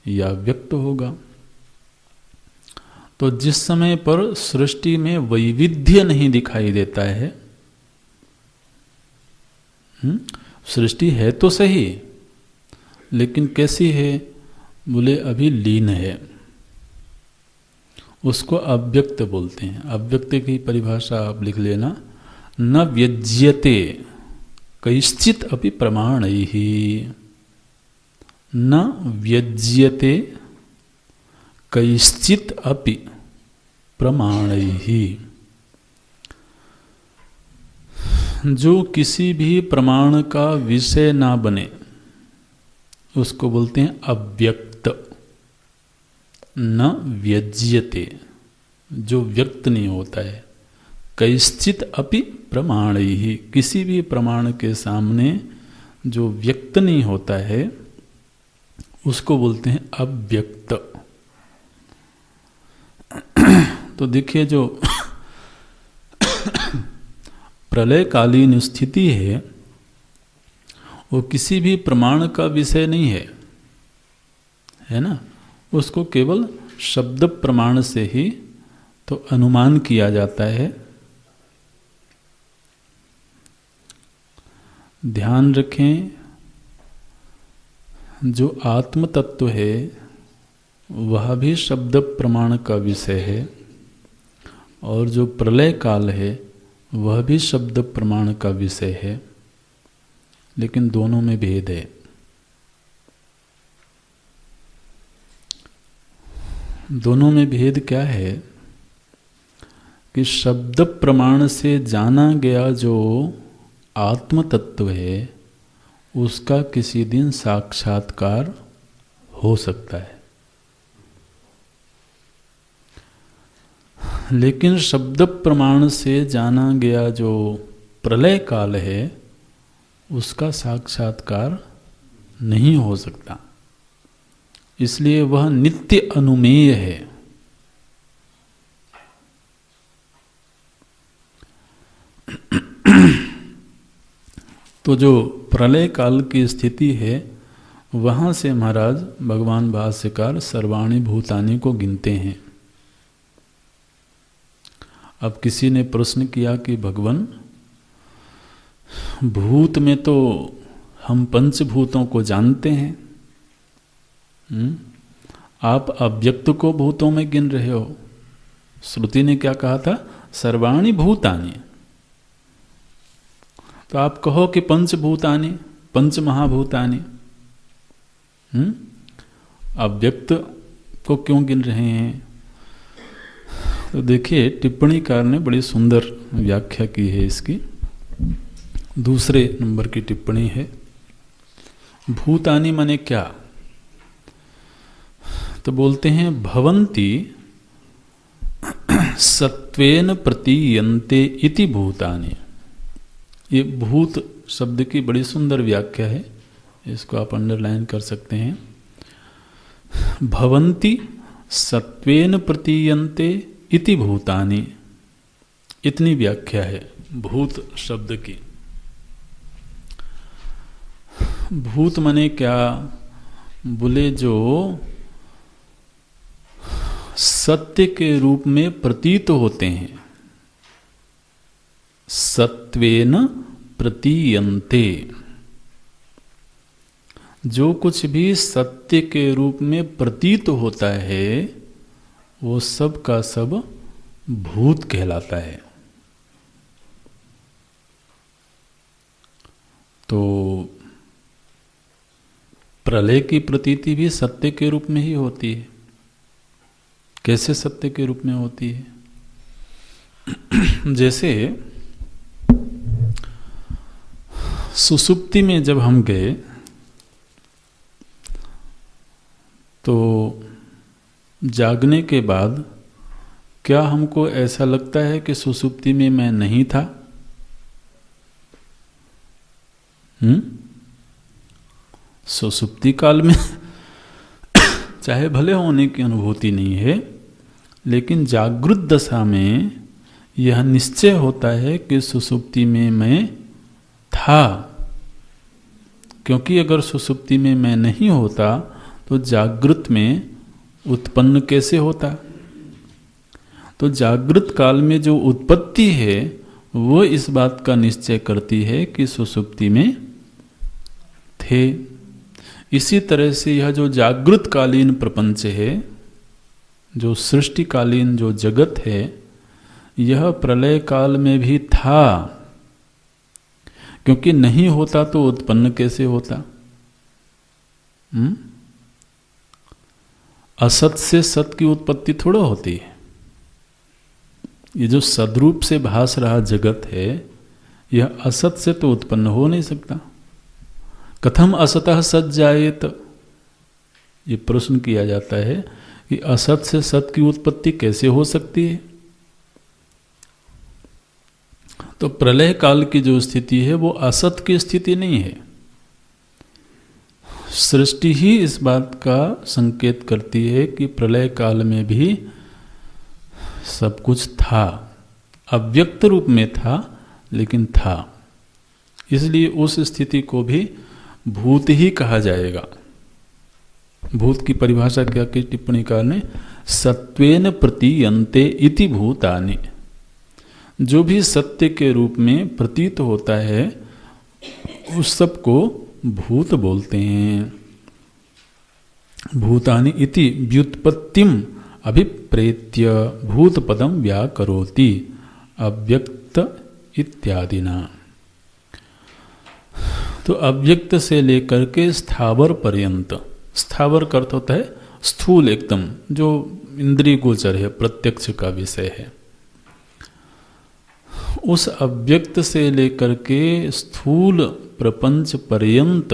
या व्यक्त होगा। तो जिस समय पर सृष्टि में वैविध्य नहीं दिखाई देता है, सृष्टि है तो सही, लेकिन कैसी है? बोले अभी लीन है, उसको अव्यक्त बोलते हैं। अव्यक्त की परिभाषा आप लिख लेना, न व्यज्यते कैश्चित अपि प्रमाणैः, न व्यज्यते कैश्चित अपि प्रमाणैः। जो किसी भी प्रमाण का विषय ना बने उसको बोलते हैं अव्यक्त। न व्यज्यते, जो व्यक्त नहीं होता है। कैश्चित अपि प्रमाणैः, किसी भी प्रमाण के सामने जो व्यक्त नहीं होता है उसको बोलते हैं अव्यक्त। तो देखिए जो प्रलयकालीन स्थिति है वो किसी भी प्रमाण का विषय नहीं है ना। उसको केवल शब्द प्रमाण से ही तो अनुमान किया जाता है। ध्यान रखें, जो आत्म तत्व है वह भी शब्द प्रमाण का विषय है, और जो प्रलय काल है वह भी शब्द प्रमाण का विषय है, लेकिन दोनों में भेद है। दोनों में भेद क्या है कि शब्द प्रमाण से जाना गया जो आत्म तत्व है उसका किसी दिन साक्षात्कार हो सकता है, लेकिन शब्द प्रमाण से जाना गया जो प्रलय काल है उसका साक्षात्कार नहीं हो सकता। इसलिए वह नित्य अनुमेय है। तो जो प्रलय काल की स्थिति है वहाँ से महाराज भगवान भाष्यकार सर्वाणि भूतानि को गिनते हैं। अब किसी ने प्रश्न किया कि भगवान भूत में तो हम पंचभूतों को जानते हैं, आप अव्यक्त को भूतों में गिन रहे हो। श्रुति ने क्या कहा था? सर्वाणि भूतानि। तो आप कहो कि पंचभूतानि, पंच महाभूतानि, अव्यक्त को क्यों गिन रहे हैं? तो देखिए टिप्पणीकार ने बड़ी सुंदर व्याख्या की है इसकी। दूसरे नंबर की टिप्पणी है, भूतानि माने क्या? तो बोलते हैं भवन्ति सत्वेन प्रतीयन्ते इति भूतानि। ये भूत शब्द की बड़ी सुंदर व्याख्या है, इसको आप अंडरलाइन कर सकते हैं। भवन्ति सत्वेन प्रतीयन्ते इति भूतानि, इतनी व्याख्या है भूत शब्द की। भूत माने क्या? बोले जो सत्य के रूप में प्रतीत होते हैं। सत्वेन प्रतीयन्ते, जो कुछ भी सत्य के रूप में प्रतीत होता है वो सब का सब भूत कहलाता है। तो प्रलय की प्रतीति भी सत्य के रूप में ही होती है। कैसे सत्य के रूप में होती है? जैसे सुसुप्ति में जब हम गए तो जागने के बाद क्या हमको ऐसा लगता है कि सुसुप्ति में मैं नहीं था? सुसुप्ति काल में चाहे भले होने की अनुभूति नहीं है, लेकिन जागृत दशा में यह निश्चय होता है कि सुसुप्ति में मैं था। क्योंकि अगर सुसुप्ति में मैं नहीं होता तो जागृत में उत्पन्न कैसे होता? तो जागृत काल में जो उत्पत्ति है वो इस बात का निश्चय करती है कि सुसुप्ति में थे। इसी तरह से यह जो जागृत कालीन प्रपंच है, जो सृष्टिकालीन जो जगत है, यह प्रलय काल में भी था। क्योंकि नहीं होता तो उत्पन्न कैसे होता? असत से सत की उत्पत्ति थोड़ा होती है। ये जो सद्रूप से भास रहा जगत है, यह असत से तो उत्पन्न हो नहीं सकता। कथम असतः सत जायेत, ये प्रश्न किया जाता है कि असत से सत की उत्पत्ति कैसे हो सकती है? तो प्रलय काल की जो स्थिति है वो असत की स्थिति नहीं है। सृष्टि ही इस बात का संकेत करती है कि प्रलय काल में भी सब कुछ था, अव्यक्त रूप में था लेकिन था। इसलिए उस स्थिति को भी भूत ही कहा जाएगा। भूत की परिभाषा क्या की टिप्पणीकार ने? सत्वेन प्रतीयन्ते इति भूतानि। जो भी सत्य के रूप में प्रतीत होता है उस सब को भूत बोलते हैं। भूतानि इति व्युत्पत्तिम अभिप्रेत्य भूत पदम व्याकरोति अव्यक्त इत्यादिना। तो अव्यक्त से लेकर के स्थावर पर्यंत, स्थावर का अर्थ होता है स्थूल, एकदम जो इंद्रिय गोचर है, प्रत्यक्ष का विषय है। उस अव्यक्त से लेकर के स्थूल प्रपंच पर्यंत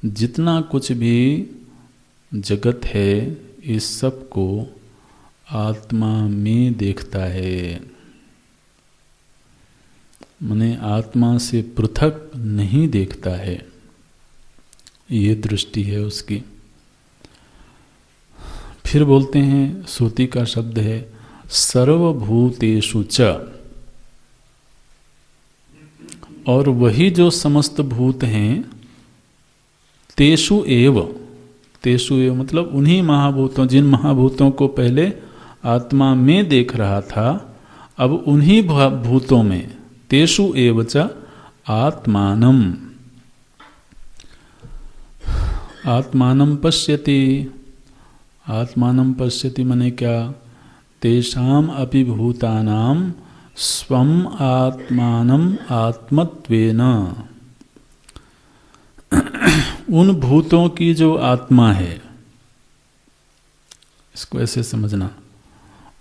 जितना कुछ भी जगत है, इस सब को आत्मा में देखता है। माने आत्मा से पृथक नहीं देखता है, ये दृष्टि है उसकी। फिर बोलते हैं, श्रुति का शब्द है सर्वभूतेषु च, और वही जो समस्त भूत हैं, तेषु एव मतलब उन्हीं महाभूतों, जिन महाभूतों को पहले आत्मा में देख रहा था, अब उन्हीं भूतों में, तेषु एव च आत्मानम पश्यति। आत्मानं पश्यति माने क्या? तेषाम अपि भूतानां स्वम आत्मानं आत्मत्वेन। उन भूतों की जो आत्मा है, इसको ऐसे समझना,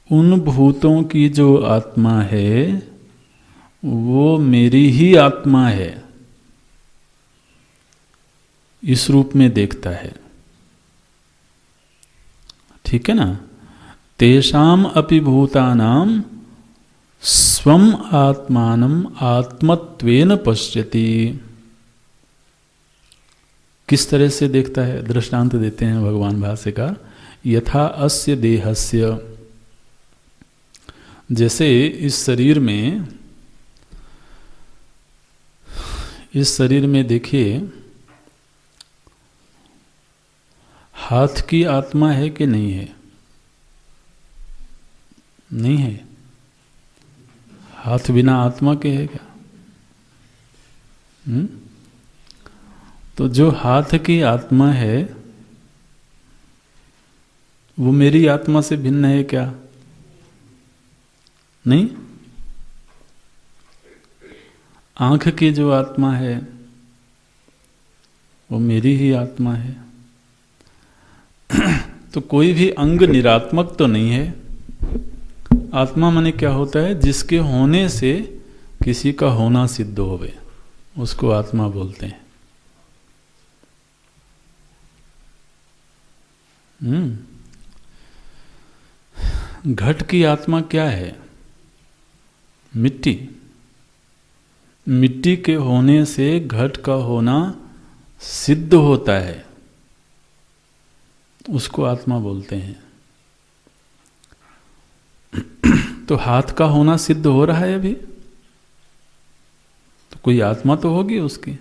उन भूतों की जो आत्मा है वो मेरी ही आत्मा है, इस रूप में देखता है। ठीक है ना? तेषाम अपि भूतानां स्वम आत्मानं आत्मत्वेन पश्यति। किस तरह से देखता है? दृष्टांत देते हैं भगवान भाष्यकार, यथा अस्य देहस्य, जैसे इस शरीर में देखिए, हाथ की आत्मा है कि नहीं है? नहीं है। हाथ बिना आत्मा के है क्या? तो जो हाथ की आत्मा है वो मेरी आत्मा से भिन्न है क्या? नहीं। आंख की जो आत्मा है वो मेरी ही आत्मा है। तो कोई भी अंग निरात्मक तो नहीं है। आत्मा माने क्या होता है? जिसके होने से किसी का होना सिद्ध होवे, उसको आत्मा बोलते हैं। घट की आत्मा क्या है? मिट्टी। मिट्टी के होने से घट का होना सिद्ध होता है, उसको आत्मा बोलते हैं। तो हाथ का होना सिद्ध हो रहा है अभी, तो कोई आत्मा तो होगी उसकी।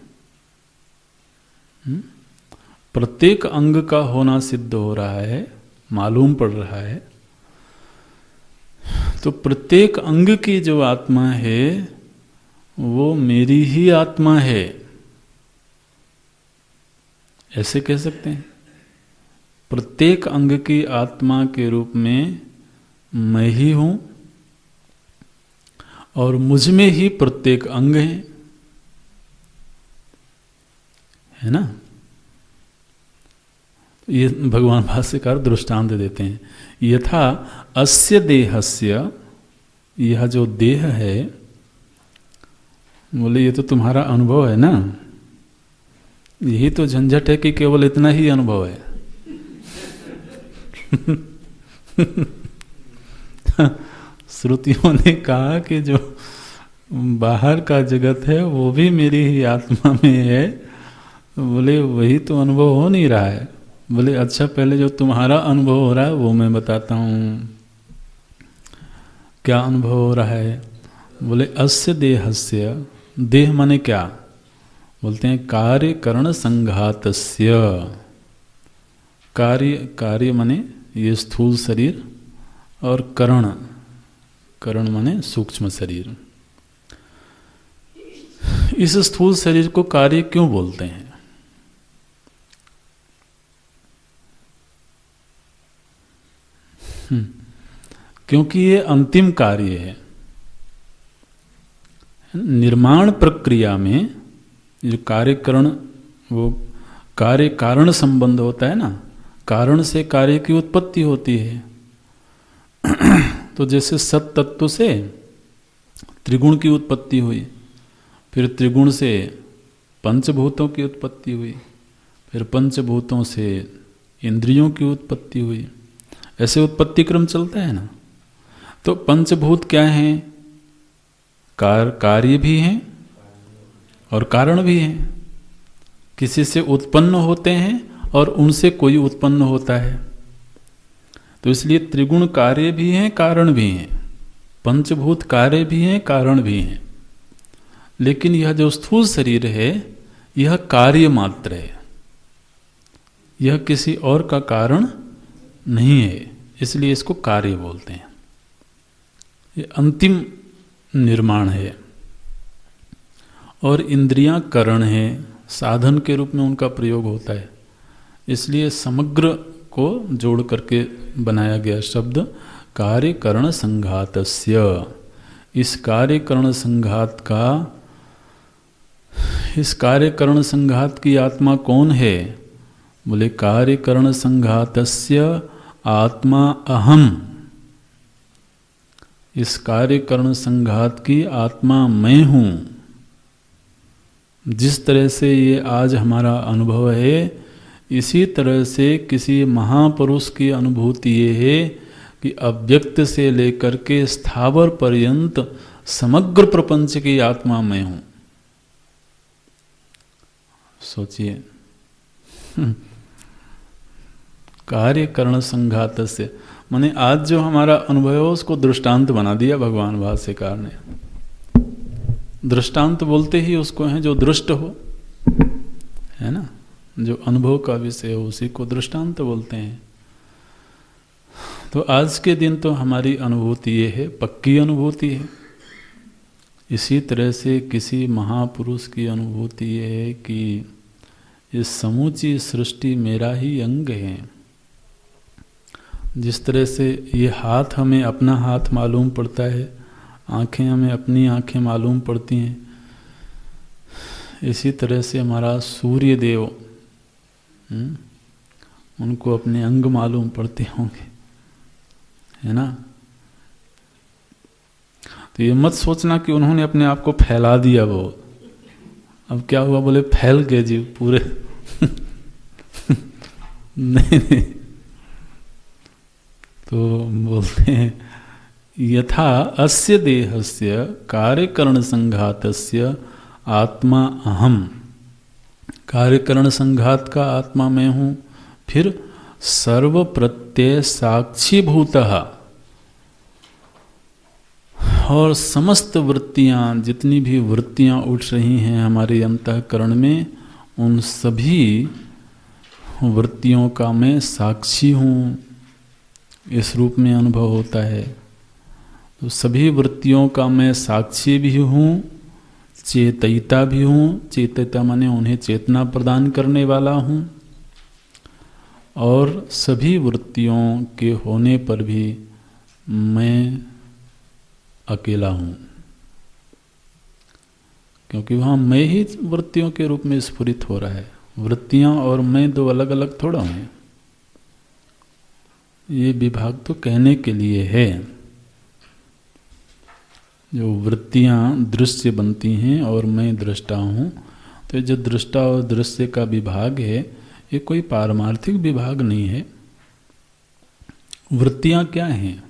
प्रत्येक अंग का होना सिद्ध हो रहा है, मालूम पड़ रहा है। तो प्रत्येक अंग की जो आत्मा है वो मेरी ही आत्मा है, ऐसे कह सकते हैं। प्रत्येक अंग की आत्मा के रूप में मैं ही हूं और मुझ में ही प्रत्येक अंग है ना? ये भगवान भाष्यकार दृष्टांत देते हैं। यथा अस्य देहस्य, यह जो देह है, बोले ये तो तुम्हारा अनुभव है ना, यही तो झंझट है कि केवल इतना ही अनुभव है। श्रुतियों ने कहा कि जो बाहर का जगत है वो भी मेरी ही आत्मा में है। बोले वही तो अनुभव हो नहीं रहा है। बोले अच्छा, पहले जो तुम्हारा अनुभव हो रहा है वो मैं बताता हूँ। क्या अनुभव हो रहा है? बोले अस्य देहस्य, देह माने क्या? बोलते हैं कार्य करण संघातस्य। कार्य माने ये स्थूल शरीर, और करण माने सूक्ष्म शरीर। इस स्थूल शरीर को कार्य क्यों बोलते हैं? क्योंकि ये अंतिम कार्य है। निर्माण प्रक्रिया में जो कार्यकरण, वो कार्य कारण संबंध होता है ना, कारण से कार्य की उत्पत्ति होती है। तो जैसे सत तत्व से त्रिगुण की उत्पत्ति हुई, फिर त्रिगुण से पंचभूतों की उत्पत्ति हुई, फिर पंचभूतों से इंद्रियों की उत्पत्ति हुई, ऐसे उत्पत्ति क्रम चलता है ना। तो पंचभूत क्या हैं? कार्य भी हैं और कारण भी हैं। किसी से उत्पन्न होते हैं और उनसे कोई उत्पन्न होता है। तो इसलिए त्रिगुण कार्य भी हैं, कारण भी हैं। पंचभूत कार्य भी हैं, कारण भी हैं। लेकिन यह जो स्थूल शरीर है यह कार्य मात्र है, यह किसी और का कारण नहीं है, इसलिए इसको कार्य बोलते हैं। ये अंतिम निर्माण है। और इंद्रियां करण है, साधन के रूप में उनका प्रयोग होता है, इसलिए समग्र को जोड़ करके बनाया गया शब्द कार्य करण संघातस्य। इस कार्य करण संघात का, इस कार्य करण संघात की आत्मा कौन है? बोले कार्य करण संघातस्य आत्मा अहम। इस कार्य करण संघात की आत्मा मैं हूं। जिस तरह से ये आज हमारा अनुभव है, इसी तरह से किसी महापुरुष की अनुभूति ये है कि अव्यक्त से लेकर के स्थावर पर्यंत समग्र प्रपंच की आत्मा मैं हूं। सोचिए, कार्य करण संघात से माने आज जो हमारा अनुभव है उसको दृष्टांत बना दिया भगवान भाष्यकार ने। दृष्टांत बोलते ही उसको है जो दृष्ट हो, है ना, जो अनुभव का विषय हो उसी को दृष्टांत बोलते हैं। तो आज के दिन तो हमारी अनुभूति ये है, पक्की अनुभूति है। इसी तरह से किसी महापुरुष की अनुभूति ये है कि इस समूची सृष्टि मेरा ही अंग है। जिस तरह से ये हाथ हमें अपना हाथ मालूम पड़ता है, आँखें हमें अपनी आँखें मालूम पड़ती हैं, इसी तरह से हमारा सूर्य देव, उनको अपने अंग मालूम पड़ते होंगे, है ना। तो ये मत सोचना कि उन्होंने अपने आप को फैला दिया वो। अब क्या हुआ, बोले फैल गए जीव पूरे नहीं, तो बोलते हैं यथा अस्य देहस्य कार्यकरण संघातस्य आत्मा अहम। कार्यकरण संघात का आत्मा मैं हूँ। फिर सर्व प्रत्यय साक्षीभूतः, और समस्त वृत्तियाँ, जितनी भी वृत्तियाँ उठ रही हैं हमारे अंतःकरण में, उन सभी वृत्तियों का मैं साक्षी हूँ। इस रूप में अनुभव होता है। तो सभी वृत्तियों का मैं साक्षी भी हूँ, चेतयिता भी हूँ। चेतयिता माने उन्हें चेतना प्रदान करने वाला हूँ। और सभी वृत्तियों के होने पर भी मैं अकेला हूँ, क्योंकि वहाँ मैं ही वृत्तियों के रूप में स्फुरित हो रहा है। वृत्तियाँ और मैं दो अलग अलग थोड़ा हैं। ये विभाग तो कहने के लिए है। जो वृत्तियाँ दृश्य बनती हैं और मैं दृष्टा हूँ, तो जो दृष्टा और दृश्य का विभाग है ये कोई पारमार्थिक विभाग नहीं है। वृत्तियाँ क्या हैं?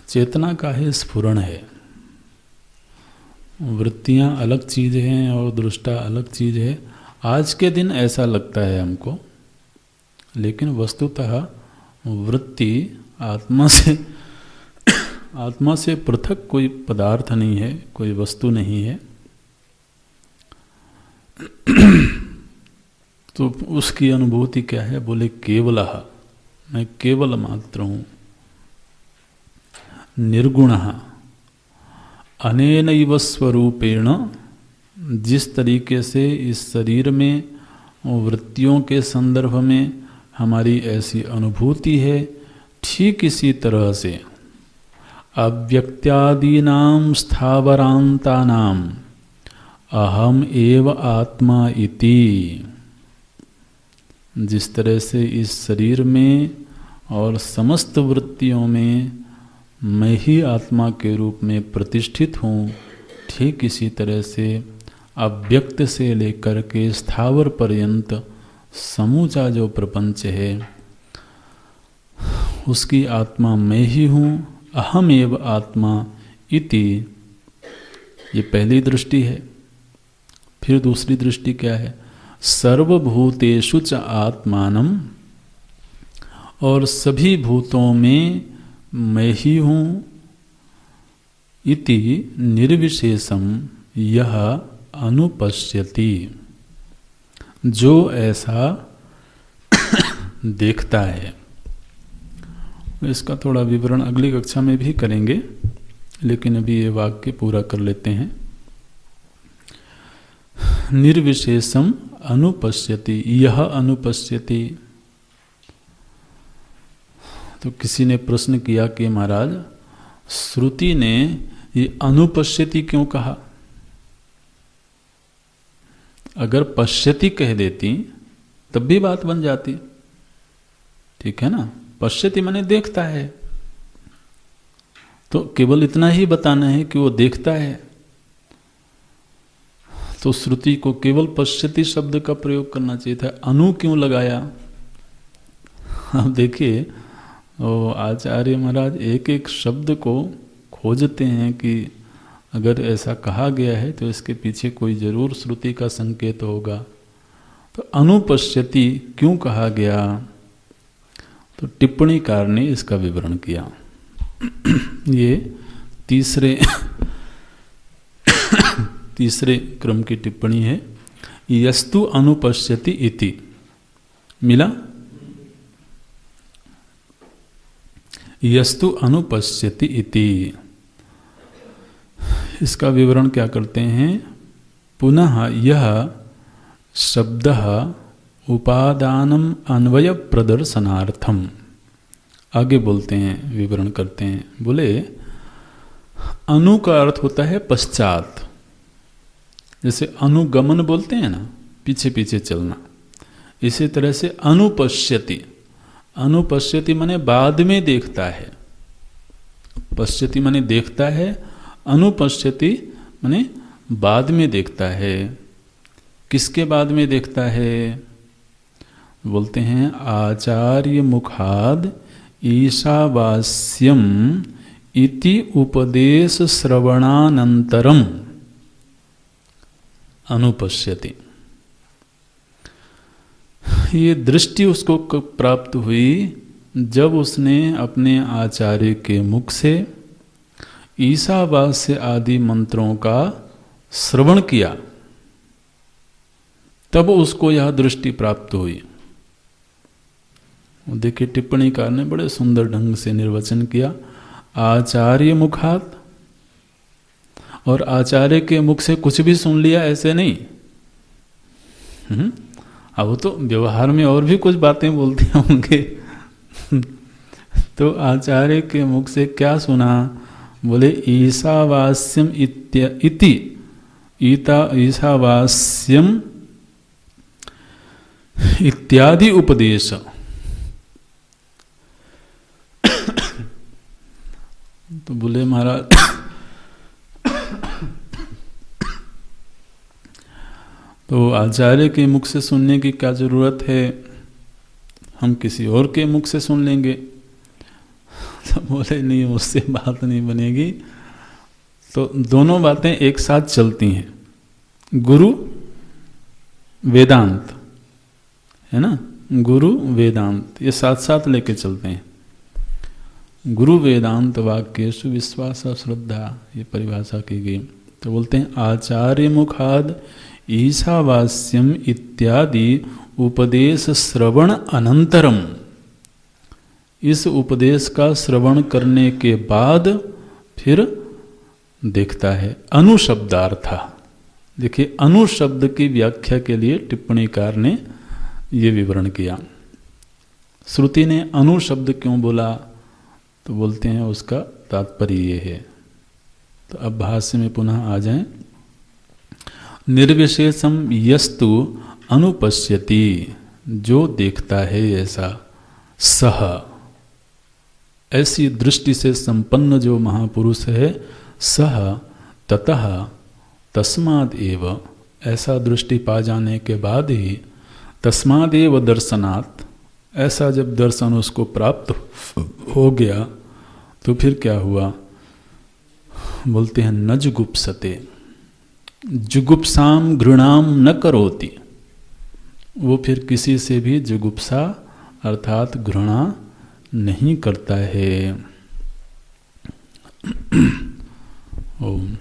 चेतना का है स्फुरण है। वृत्तियाँ अलग चीज़ हैं और दृष्टा अलग चीज़ है। आज के दिन ऐसा लगता है हमको, लेकिन वस्तुतः वृत्ति आत्मा से पृथक कोई पदार्थ नहीं है, कोई वस्तु नहीं है। तो उसकी अनुभूति क्या है? बोले केवलः, मैं केवल मात्र हूँ। निर्गुणः, अनेनैव स्वरूपेण, जिस तरीके से इस शरीर में वृत्तियों के संदर्भ में हमारी ऐसी अनुभूति है, ठीक इसी तरह से अव्यक्त्यादीनां स्थावरांतानां अहम एव आत्मा इति। जिस तरह से इस शरीर में और समस्त वृत्तियों में मैं ही आत्मा के रूप में प्रतिष्ठित हूँ, ठीक इसी तरह से अव्यक्त से लेकर के स्थावर पर्यंत समूचा जो प्रपंच है उसकी आत्मा मैं ही हूँ। अहम एव आत्मा इति, ये पहली दृष्टि है। फिर दूसरी दृष्टि क्या है? सर्वभूतेषु च आत्मानम, और सभी भूतों में मैं ही हूँ। इति निर्विशेषम यह अनुपश्यति, जो ऐसा देखता है। इसका थोड़ा विवरण अगली कक्षा में भी करेंगे, लेकिन अभी ये वाक्य पूरा कर लेते हैं। निर्विशेषम अनुपश्यति, यह अनुपश्यति। तो किसी ने प्रश्न किया कि महाराज, श्रुति ने ये अनुपश्यति क्यों कहा? अगर पश्यति कह देती तब भी बात बन जाती, ठीक है ना। पश्यति माने देखता है, तो केवल इतना ही बताना है कि वो देखता है। तो श्रुति को केवल पश्यति शब्द का प्रयोग करना चाहिए था, अनु क्यों लगाया? अब देखिए, आचार्य महाराज एक एक शब्द को खोजते हैं कि अगर ऐसा कहा गया है तो इसके पीछे कोई जरूर श्रुति का संकेत होगा। तो अनुपश्यति क्यों कहा गया? तो टिप्पणीकार ने इसका विवरण किया। ये तीसरे क्रम की टिप्पणी है। यस्तु अनुपश्यति इति, मिला? यस्तु अनुपश्यति इति, इसका विवरण क्या करते हैं? पुनः यह शब्द उपादानम अन्वय प्रदर्शनार्थम, आगे बोलते हैं, विवरण करते हैं। बोले अनु का अर्थ होता है पश्चात, जैसे अनुगमन बोलते हैं ना, पीछे पीछे चलना। इसी तरह से अनुपश्यति, अनुपश्यति माने बाद में देखता है। पश्यति माने देखता है, अनुपश्यति माने बाद में देखता है। किसके बाद में देखता है? बोलते हैं आचार्य मुखाद ईशावास्यम इति उपदेश श्रवणानंतरम अनुपश्यति। ये दृष्टि उसको प्राप्त हुई जब उसने अपने आचार्य के मुख से ईशावास्य आदि मंत्रों का श्रवण किया, तब उसको यह दृष्टि प्राप्त हुई। देखिए, टिप्पणीकार ने बड़े सुंदर ढंग से निर्वचन किया, आचार्य मुखात। और आचार्य के मुख से कुछ भी सुन लिया ऐसे नहीं। अब वो तो व्यवहार में और भी कुछ बातें बोलते होंगे। तो आचार्य के मुख से क्या सुना? बोले ईशावास्यम इति ईशावास्यम इत्यादि उपदेश। तो बोले महाराज, तो आचार्य के मुख से सुनने की क्या जरूरत है, हम किसी और के मुख से सुन लेंगे। तो बोले नहीं, उससे बात नहीं बनेगी। तो दोनों बातें एक साथ चलती हैं, गुरु वेदांत, है ना, गुरु वेदांत, ये साथ साथ लेके चलते हैं। गुरु वेदांत वाक्येषु विश्वास श्रद्धा, ये परिभाषा की गई। तो बोलते हैं आचार्य मुखाद ईशावास्यम इत्यादि उपदेश श्रवण अनंतरम, इस उपदेश का श्रवण करने के बाद फिर देखता है। अनुशब्दार्थ, देखिए अनुशब्द की व्याख्या के लिए टिप्पणीकार ने ये विवरण किया। श्रुति ने अनुशब्द क्यों बोला? तो बोलते हैं उसका तात्पर्य ये है। तो अब भाष्य में पुनः आ जाएं। निर्विशेषम यस्तु अनुपश्यति, जो देखता है ऐसा, सह, ऐसी दृष्टि से संपन्न जो महापुरुष है, सह ततः तस्माद एव, ऐसा दृष्टि पा जाने के बाद ही, तस्माद एव दर्शनात्, ऐसा जब दर्शन उसको प्राप्त हो गया तो फिर क्या हुआ? बोलते हैं न जुगुप्सते, जुगुप्साम घृणाम न करोति, वो फिर किसी से भी जुगुप्सा अर्थात घृणा नहीं करता है। ओम।